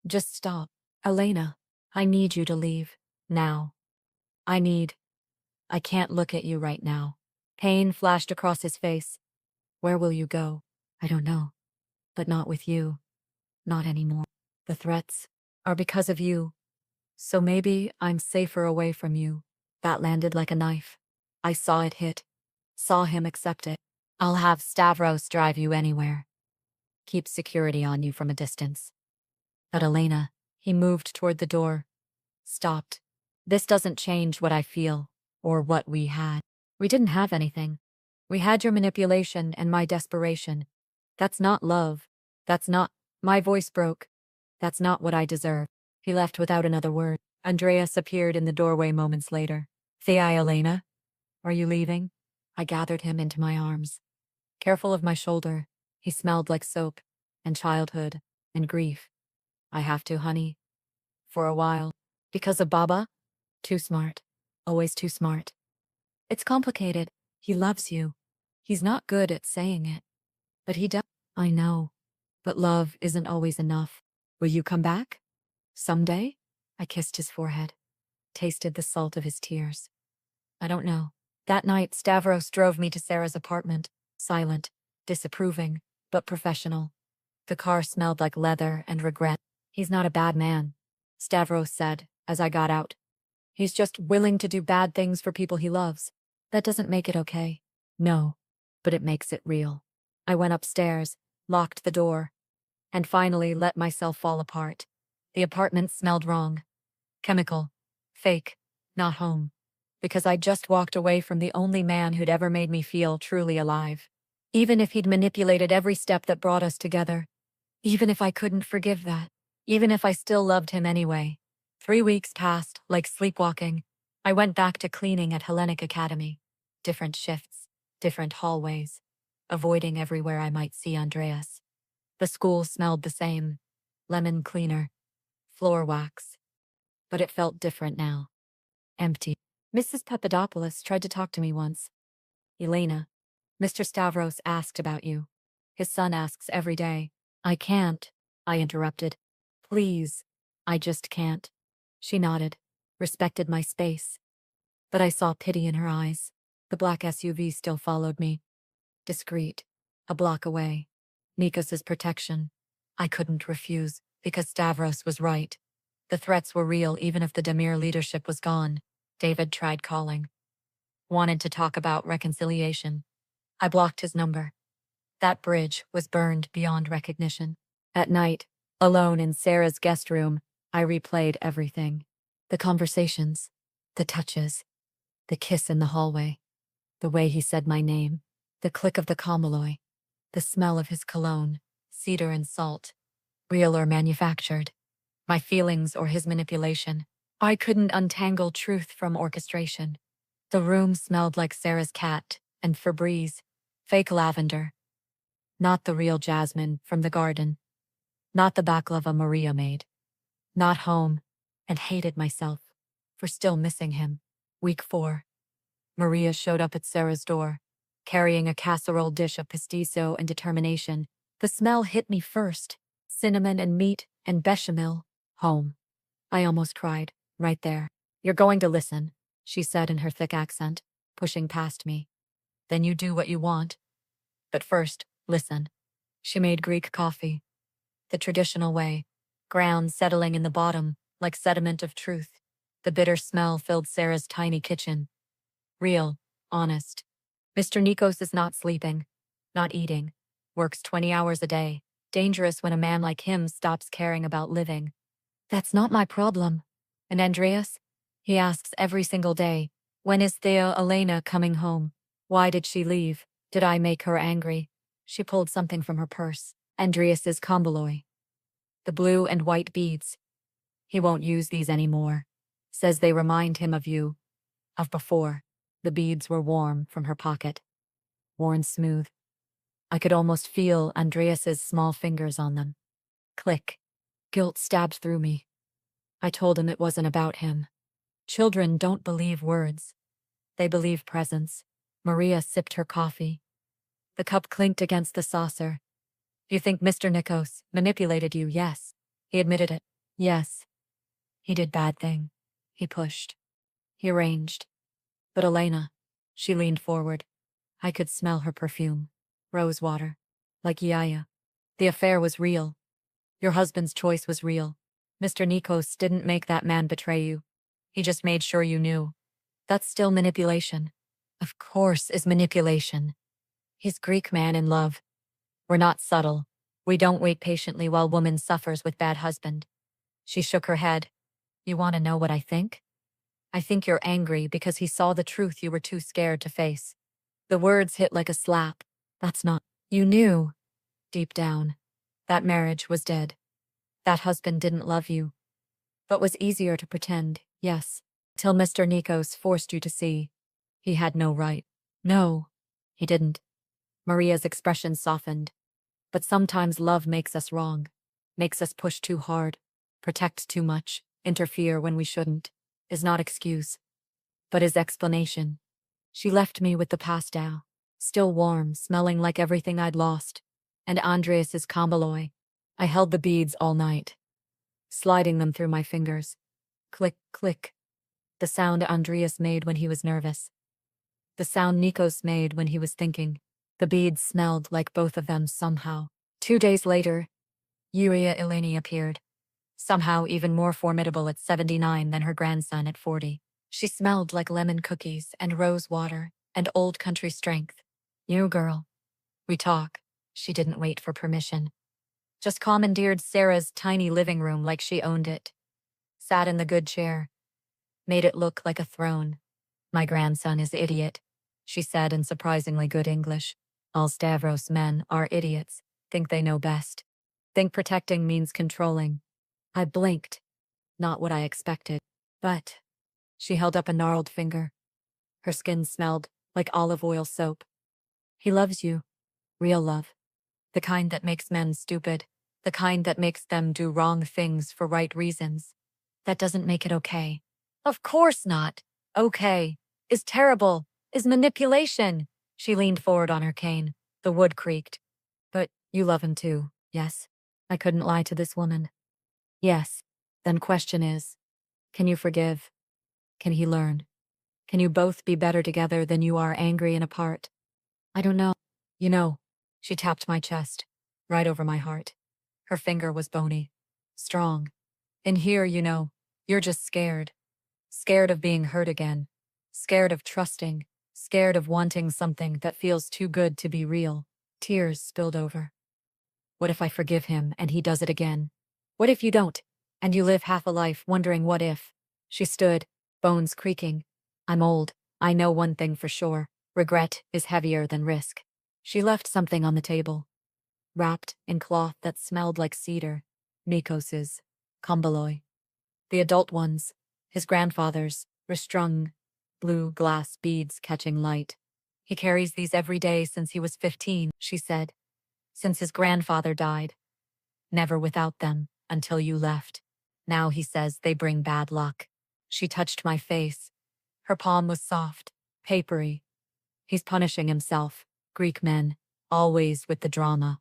Just stop. Elena, I need you to leave. Now. I can't look at you right now. Pain flashed across his face. Where will you go? I don't know. But not with you. Not anymore. The threats are because of you. So maybe I'm safer away from you. That landed like a knife. I saw it hit. Saw him accept it. I'll have Stavros drive you anywhere. Keep security on you from a distance. But Elena, he moved toward the door. Stopped. This doesn't change what I feel, or what we had. We didn't have anything. We had your manipulation and my desperation. That's not love. That's not. My voice broke. That's not what I deserve. He left without another word. Andreas appeared in the doorway moments later. Thea, Elena? Are you leaving? I gathered him into my arms. Careful of my shoulder. He smelled like soap, and childhood, and grief. I have to, honey. For a while. Because of Baba? Too smart. Always too smart. It's complicated. He loves you. He's not good at saying it. But he does. I know. But love isn't always enough. Will you come back? Someday? I kissed his forehead. Tasted the salt of his tears. I don't know. That night, Stavros drove me to Sarah's apartment. Silent, disapproving, but professional. The car smelled like leather and regret. He's not a bad man, Stavros said, as I got out. He's just willing to do bad things for people he loves. That doesn't make it okay. No, but it makes it real. I went upstairs, locked the door, and finally let myself fall apart. The apartment smelled wrong. Chemical. Fake. Not home. Because I'd just walked away from the only man who'd ever made me feel truly alive. Even if he'd manipulated every step that brought us together. Even if I couldn't forgive that. Even if I still loved him anyway. 3 weeks passed, like sleepwalking. I went back to cleaning at Hellenic Academy. Different shifts. Different hallways. Avoiding everywhere I might see Andreas. The school smelled the same. Lemon cleaner. Floor wax. But it felt different now. Empty. Mrs. Papadopoulos tried to talk to me once. Elena, Mr. Stavros asked about you. His son asks every day. I can't, I interrupted. Please, I just can't. She nodded, respected my space. But I saw pity in her eyes. The black SUV still followed me. Discreet, a block away. Nikos's protection. I couldn't refuse, because Stavros was right. The threats were real even if the Demir leadership was gone. David tried calling. Wanted to talk about reconciliation. I blocked his number. That bridge was burned beyond recognition. At night, alone in Sarah's guest room, I replayed everything. The conversations, the touches, the kiss in the hallway, the way he said my name, the click of the comaloy, the smell of his cologne, cedar and salt, real or manufactured, my feelings or his manipulation. I couldn't untangle truth from orchestration. The room smelled like Sarah's cat and Febreze, fake lavender. Not the real jasmine from the garden. Not the baklava Maria made. Not home, and hated myself for still missing him. Week 4. Maria showed up at Sarah's door, carrying a casserole dish of pastisseau and determination. The smell hit me first. Cinnamon and meat and bechamel. Home. I almost cried, right there. You're going to listen, she said in her thick accent, pushing past me. Then you do what you want. But first, listen. She made Greek coffee. The traditional way. Ground settling in the bottom, like sediment of truth. The bitter smell filled Sarah's tiny kitchen. Real, honest. Mr. Nikos is not sleeping, not eating, works 20 hours a day. Dangerous when a man like him stops caring about living. That's not my problem. And Andreas? He asks every single day, when is Thea Elena coming home? Why did she leave? Did I make her angry? She pulled something from her purse. Andreas's komboloi. The blue and white beads. He won't use these anymore. Says they remind him of you. Of before. The beads were warm from her pocket. Worn smooth. I could almost feel Andreas's small fingers on them. Click. Guilt stabbed through me. I told him it wasn't about him. Children don't believe words. They believe presence. Maria sipped her coffee. The cup clinked against the saucer. You think Mr. Nikos manipulated you? Yes. He admitted it. Yes. He did bad thing. He pushed. He arranged. But Elena, she leaned forward. I could smell her perfume. Rose water. Like Yaya. The affair was real. Your husband's choice was real. Mr. Nikos didn't make that man betray you. He just made sure you knew. That's still manipulation. Of course is manipulation. He's Greek man in love. We're not subtle. We don't wait patiently while woman suffers with bad husband. She shook her head. You want to know what I think? I think you're angry because he saw the truth you were too scared to face. The words hit like a slap. That's not. You knew. Deep down. That marriage was dead. That husband didn't love you. But was easier to pretend, yes. Till Mr. Nikos forced you to see. He had no right. No. He didn't. Maria's expression softened. But sometimes love makes us wrong. Makes us push too hard. Protect too much. Interfere when we shouldn't. Is not excuse. But is explanation. She left me with the pastel. Still warm, smelling like everything I'd lost. And Andreas's komboloi. I held the beads all night. Sliding them through my fingers. Click, click. The sound Andreas made when he was nervous. The sound Nikos made when he was thinking. The beads smelled like both of them somehow. 2 days later, Yuria Eleni appeared. Somehow even more formidable at 79 than her grandson at 40. She smelled like lemon cookies and rose water and old country strength. You girl. We talk. She didn't wait for permission. Just commandeered Sarah's tiny living room like she owned it. Sat in the good chair. Made it look like a throne. My grandson is idiot, she said in surprisingly good English. All Stavros men are idiots, think they know best. Think protecting means controlling. I blinked. Not what I expected. But she held up a gnarled finger. Her skin smelled like olive oil soap. He loves you. Real love. The kind that makes men stupid. The kind that makes them do wrong things for right reasons. That doesn't make it okay. Of course not. Okay. Is terrible. Is manipulation. She leaned forward on her cane. The wood creaked. But you love him too, yes? I couldn't lie to this woman. Yes. Then question is, can you forgive? Can he learn? Can you both be better together than you are angry and apart? I don't know. You know. She tapped my chest, right over my heart. Her finger was bony. Strong. In here, you know, you're just scared. Scared of being hurt again. Scared of trusting. Scared of wanting something that feels too good to be real. Tears spilled over. What if I forgive him and he does it again? What if you don't, and you live half a life wondering what if? She stood, bones creaking. I'm old. I know one thing for sure. Regret is heavier than risk. She left something on the table. Wrapped in cloth that smelled like cedar. Nikos's. Komboloi. The adult ones. His grandfather's. Restrung. Blue glass beads catching light. He carries these every day since he was 15, she said. Since his grandfather died. Never without them, until you left. Now he says they bring bad luck. She touched my face. Her palm was soft, papery. He's punishing himself. Greek men, always with the drama.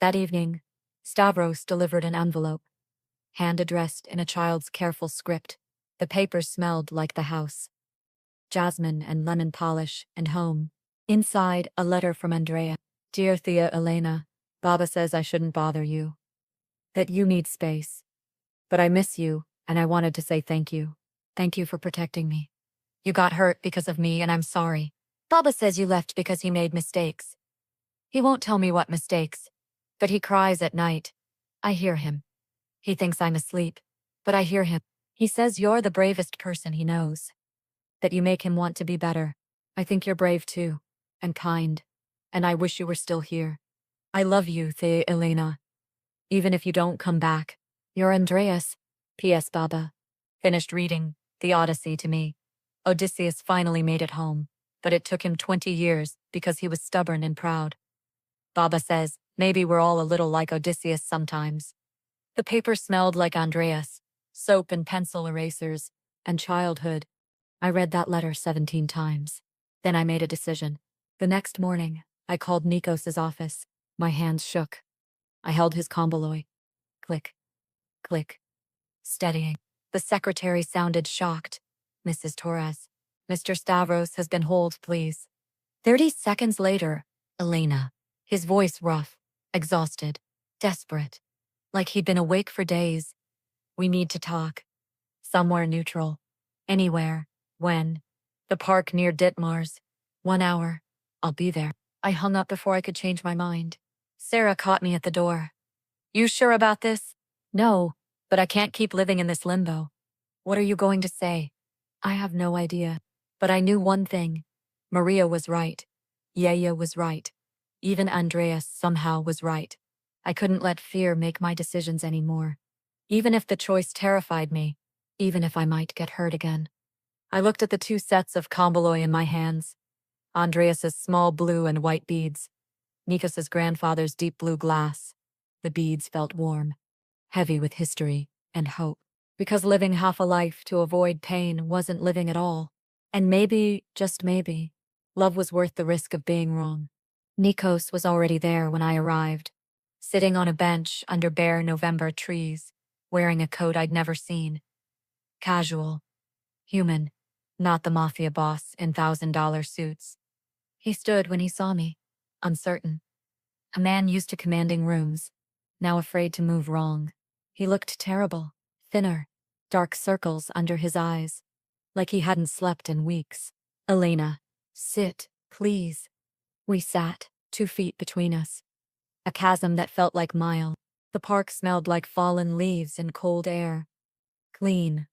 That evening, Stavros delivered an envelope. Hand addressed in a child's careful script. The paper smelled like the house. Jasmine and lemon polish and home. Inside, a letter from Andrea. Dear Thea Elena, Baba says I shouldn't bother you. That you need space. But I miss you, and I wanted to say thank you. Thank you for protecting me. You got hurt because of me, and I'm sorry. Baba says you left because he made mistakes. He won't tell me what mistakes, but he cries at night. I hear him. He thinks I'm asleep, but I hear him. He says you're the bravest person he knows, that you make him want to be better. I think you're brave too, and kind, and I wish you were still here. I love you, The Elena. Even if you don't come back. You're Andreas. P.S. Baba finished reading The Odyssey to me. Odysseus finally made it home, but it took him 20 years because he was stubborn and proud. Baba says, maybe we're all a little like Odysseus sometimes. The paper smelled like Andreas, soap and pencil erasers, and childhood. I read that letter 17 times. Then I made a decision. The next morning, I called Nikos's office. My hands shook. I held his convoloi. Click, click, steadying. The secretary sounded shocked. Mrs. Torres. Mr. Stavros has been hold, please. 30 seconds later, Elena. His voice rough, exhausted, desperate. Like he'd been awake for days. We need to talk. Somewhere neutral. Anywhere. When? The park near Ditmars. 1 hour. I'll be there. I hung up before I could change my mind. Sarah caught me at the door. You sure about this? No, but I can't keep living in this limbo. What are you going to say? I have no idea. But I knew one thing. Maria was right. Yaya was right. Even Andreas somehow was right. I couldn't let fear make my decisions anymore. Even if the choice terrified me. Even if I might get hurt again. I looked at the 2 sets of convoloi in my hands. Andreas's small blue and white beads. Nikos's grandfather's deep blue glass. The beads felt warm, heavy with history and hope. Because living half a life to avoid pain wasn't living at all. And maybe, just maybe, love was worth the risk of being wrong. Nikos was already there when I arrived, sitting on a bench under bare November trees, wearing a coat I'd never seen. Casual. Human. Not the Mafia boss in $1,000 suits. He stood when he saw me, uncertain. A man used to commanding rooms, now afraid to move wrong. He looked terrible, thinner, dark circles under his eyes, like he hadn't slept in weeks. Elena, sit, please. We sat, 2 feet between us. A chasm that felt like mile. The park smelled like fallen leaves and cold air. Clean.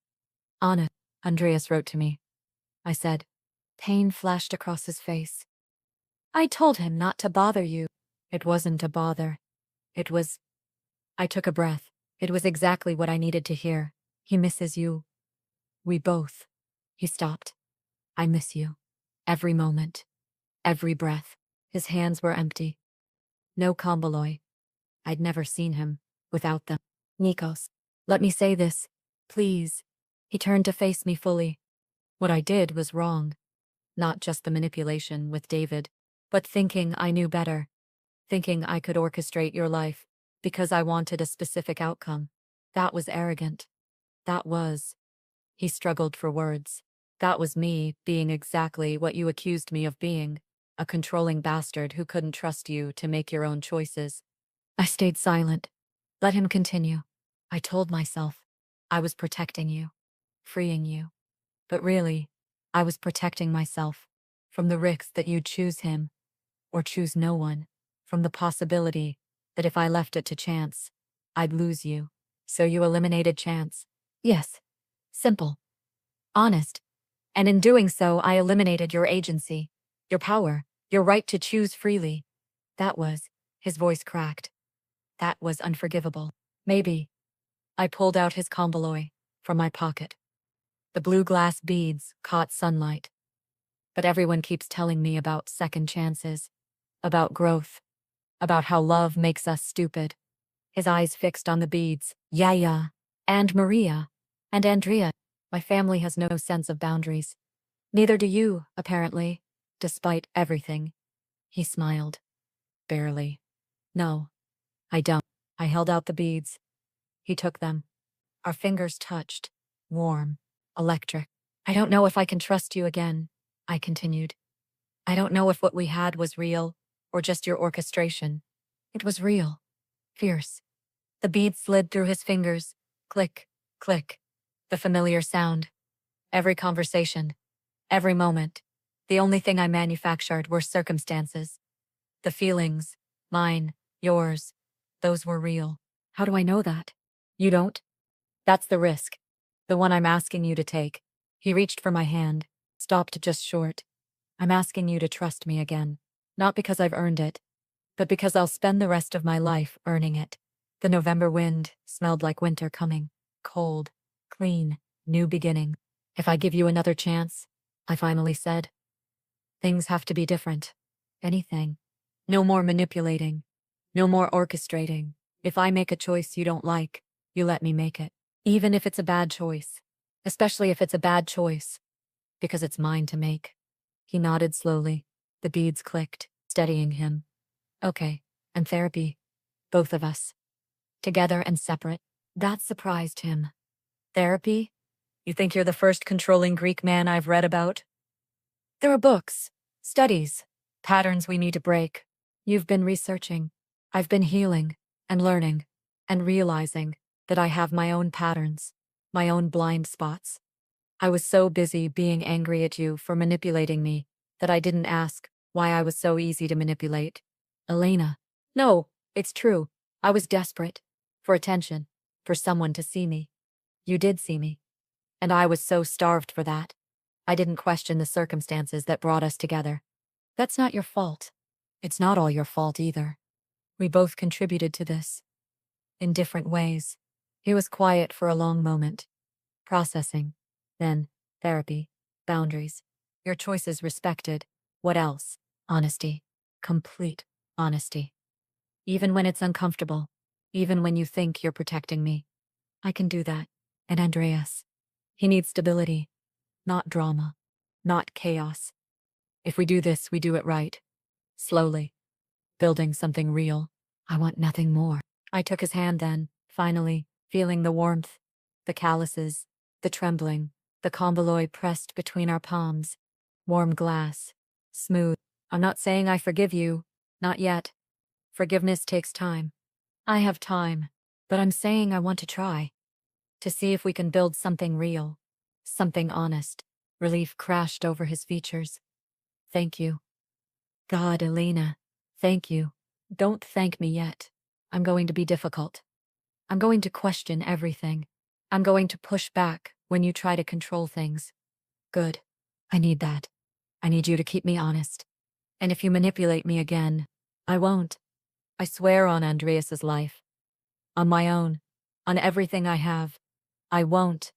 Honest, Andreas wrote to me. I said. Pain flashed across his face. I told him not to bother you. It wasn't a bother. It was... I took a breath. It was exactly what I needed to hear. He misses you. We both. He stopped. I miss you. Every moment. Every breath. His hands were empty. No convoloi. I'd never seen him without them. Nikos, let me say this, please. He turned to face me fully. What I did was wrong. Not just the manipulation with David, but thinking I knew better. Thinking I could orchestrate your life because I wanted a specific outcome. That was arrogant. That was... He struggled for words. That was me being exactly what you accused me of being. A controlling bastard who couldn't trust you to make your own choices. I stayed silent. Let him continue. I told myself I was protecting you, freeing you. But really, I was protecting myself from the risk that you'd choose him, or choose no one, from the possibility that if I left it to chance, I'd lose you. So you eliminated chance. Yes. Simple. Honest. And in doing so, I eliminated your agency, your power, your right to choose freely. That was... His voice cracked. That was unforgivable. Maybe. I pulled out his convoloi from my pocket. The blue glass beads caught sunlight. But everyone keeps telling me about second chances, about growth, about how love makes us stupid. His eyes fixed on the beads. Yaya. And Maria. And Andrea. My family has no sense of boundaries. Neither do you, apparently, despite everything. He smiled. Barely. No, I don't. I held out the beads. He took them. Our fingers touched. Warm. Electric. I don't know if I can trust you again, I continued. I don't know if what we had was real, or just your orchestration. It was real. Fierce. The beads slid through his fingers. Click, click. The familiar sound. Every conversation, every moment. The only thing I manufactured were circumstances. The feelings, mine, yours, those were real. How do I know that? You don't? That's the risk. The one I'm asking you to take. He reached for my hand, stopped just short. I'm asking you to trust me again. Not because I've earned it, but because I'll spend the rest of my life earning it. The November wind smelled like winter coming. Cold, clean, new beginning. If I give you another chance, I finally said, things have to be different. Anything. No more manipulating. No more orchestrating. If I make a choice you don't like, you let me make it. Even if it's a bad choice. Especially if it's a bad choice. Because it's mine to make. He nodded slowly. The beads clicked, steadying him. Okay. And therapy. Both of us. Together and separate. That surprised him. Therapy? You think you're the first controlling Greek man I've read about? There are books, studies, patterns we need to break. You've been researching. I've been healing and learning and realizing that I have my own patterns, my own blind spots. I was so busy being angry at you for manipulating me that I didn't ask why I was so easy to manipulate. Elena. No, it's true. I was desperate. For attention. For someone to see me. You did see me. And I was so starved for that. I didn't question the circumstances that brought us together. That's not your fault. It's not all your fault either. We both contributed to this. In different ways. He was quiet for a long moment. Processing. Then, therapy. Boundaries. Your choices respected. What else? Honesty. Complete honesty. Even when it's uncomfortable. Even when you think you're protecting me. I can do that. And Andreas. He needs stability. Not drama. Not chaos. If we do this, we do it right. Slowly. Building something real. I want nothing more. I took his hand then, finally, feeling the warmth, the calluses, the trembling, the convoloi pressed between our palms. Warm glass. Smooth. I'm not saying I forgive you. Not yet. Forgiveness takes time. I have time. But I'm saying I want to try. To see if we can build something real. Something honest. Relief crashed over his features. Thank you. God, Elena. Thank you. Don't thank me yet. I'm going to be difficult. I'm going to question everything. I'm going to push back when you try to control things. Good. I need that. I need you to keep me honest. And if you manipulate me again, I won't. I swear on Andreas's life. On my own. On everything I have. I won't.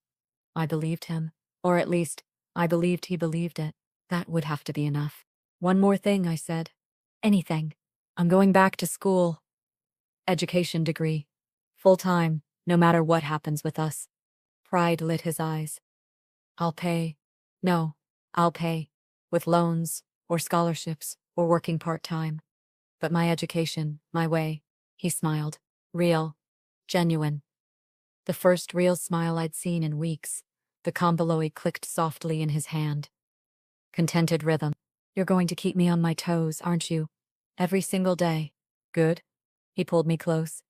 I believed him. Or at least, I believed he believed it. That would have to be enough. One more thing, I said. Anything. I'm going back to school. Education degree. Full-time, no matter what happens with us. Pride lit his eyes. I'll pay. No, I'll pay. With loans, or scholarships, or working part-time. But my education, my way. He smiled. Real. Genuine. The first real smile I'd seen in weeks. The convoloi clicked softly in his hand. Contented rhythm. You're going to keep me on my toes, aren't you? Every single day. Good. He pulled me close.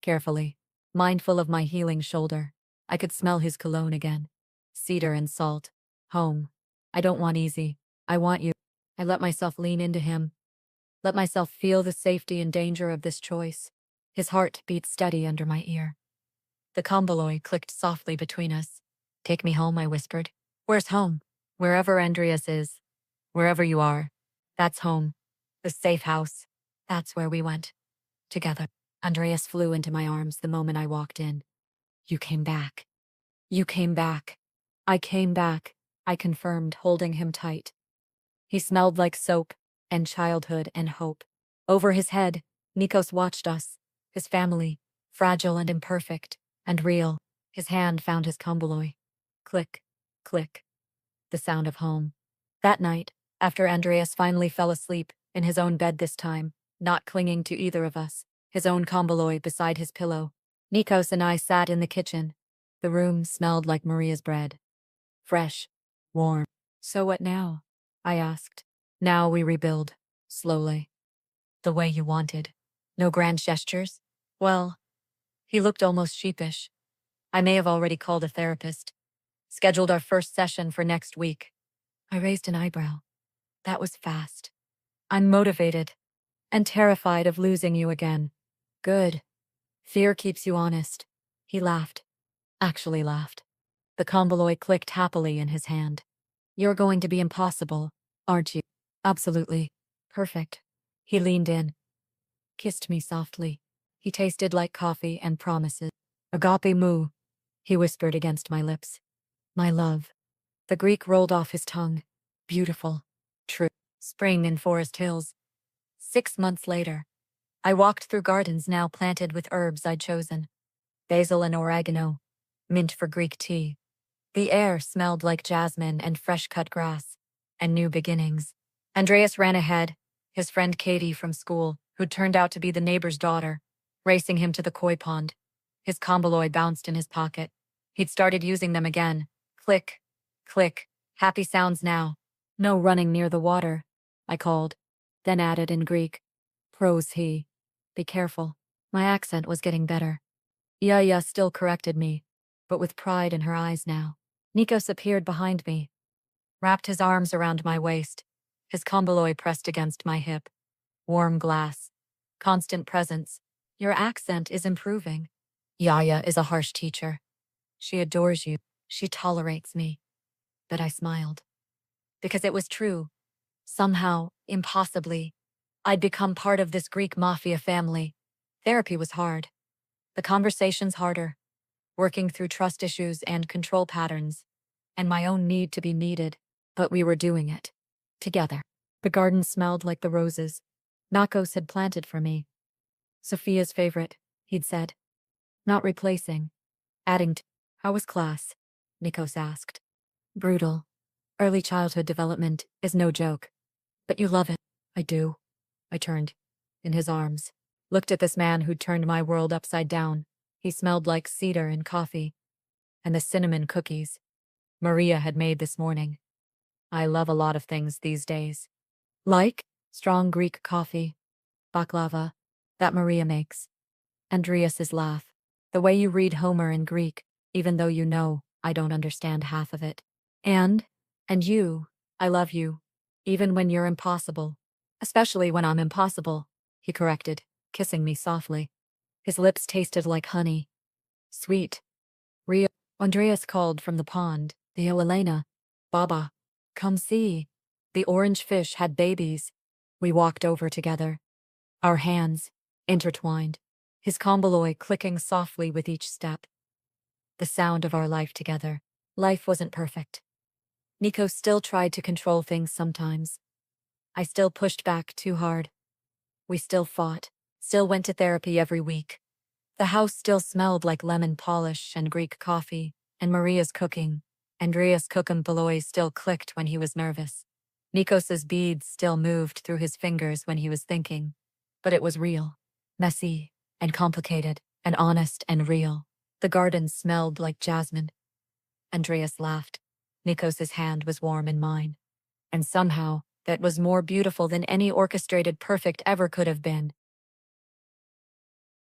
Carefully. Mindful of my healing shoulder. I could smell his cologne again. Cedar and salt. Home. I don't want easy. I want you. I let myself lean into him. Let myself feel the safety and danger of this choice. His heart beat steady under my ear. The convoloi clicked softly between us. Take me home, I whispered. Where's home? Wherever Andreas is. Wherever you are. That's home. The safe house. That's where we went. Together. Andreas flew into my arms the moment I walked in. You came back. You came back. I came back, I confirmed, holding him tight. He smelled like soap, and childhood and hope. Over his head, Nikos watched us, his family, fragile and imperfect, and real. His hand found his convoloi. Click, click. The sound of home. That night, after Andreas finally fell asleep, in his own bed this time, not clinging to either of us, his own convoloi beside his pillow, Nikos and I sat in the kitchen. The room smelled like Maria's bread. Fresh. Warm. So what now? I asked. Now we rebuild. Slowly. The way you wanted. No grand gestures? Well, he looked almost sheepish. I may have already called a therapist. Scheduled our first session for next week. I raised an eyebrow. That was fast. I'm motivated and terrified of losing you again. Good. Fear keeps you honest. He laughed. Actually laughed. The convoloi clicked happily in his hand. You're going to be impossible, aren't you? Absolutely. Perfect. He leaned in, kissed me softly. He tasted like coffee and promises. Agape mu, he whispered against my lips. My love. The Greek rolled off his tongue. Beautiful. True. Spring in Forest Hills. 6 months later, I walked through gardens now planted with herbs I'd chosen. Basil and oregano. Mint for Greek tea. The air smelled like jasmine and fresh-cut grass. And new beginnings. Andreas ran ahead, his friend Katie from school, who'd turned out to be the neighbor's daughter, racing him to the koi pond. His convoloi bounced in his pocket. He'd started using them again. Click, click, happy sounds now. No running near the water, I called, then added in Greek. Pros he. Be careful. My accent was getting better. Yaya still corrected me, but with pride in her eyes now. Nikos appeared behind me, wrapped his arms around my waist, his convoloi pressed against my hip. Warm glass. Constant presence. Your accent is improving. Yaya is a harsh teacher. She adores you. She tolerates me. But I smiled. Because it was true. Somehow, impossibly, I'd become part of this Greek mafia family. Therapy was hard. The conversations harder. Working through trust issues and control patterns. And my own need to be needed. But we were doing it. Together. The garden smelled like the roses Nakos had planted for me. Sophia's favorite, he'd said. Not replacing. Adding to. How was class? Nikos asked. Brutal. Early childhood development is no joke. But you love it. I do. I turned. In his arms. Looked at this man who'd turned my world upside down. He smelled like cedar and coffee. And the cinnamon cookies Maria had made this morning. I love a lot of things these days. Like strong Greek coffee, baklava, that Maria makes. Andreas's laugh. The way you read Homer in Greek, even though you know I don't understand half of it. And you, I love you, even when you're impossible. Especially when I'm impossible, he corrected, kissing me softly. His lips tasted like honey. Sweet. Real. Andreas called from the pond. Theo Elena. Baba. Come see. The orange fish had babies. We walked over together. Our hands intertwined. His convoloi clicking softly with each step. The sound of our life together. Life wasn't perfect. Nico still tried to control things sometimes. I still pushed back too hard. We still fought. Still went to therapy every week. The house still smelled like lemon polish and Greek coffee, and Maria's cooking. Andreas' Cookenboloi still clicked when he was nervous. Nikos's beads still moved through his fingers when he was thinking. But it was real. Messy, and complicated, and honest and real. The garden smelled like jasmine. Andreas laughed. Nikos's hand was warm in mine. And somehow, that was more beautiful than any orchestrated perfect ever could have been.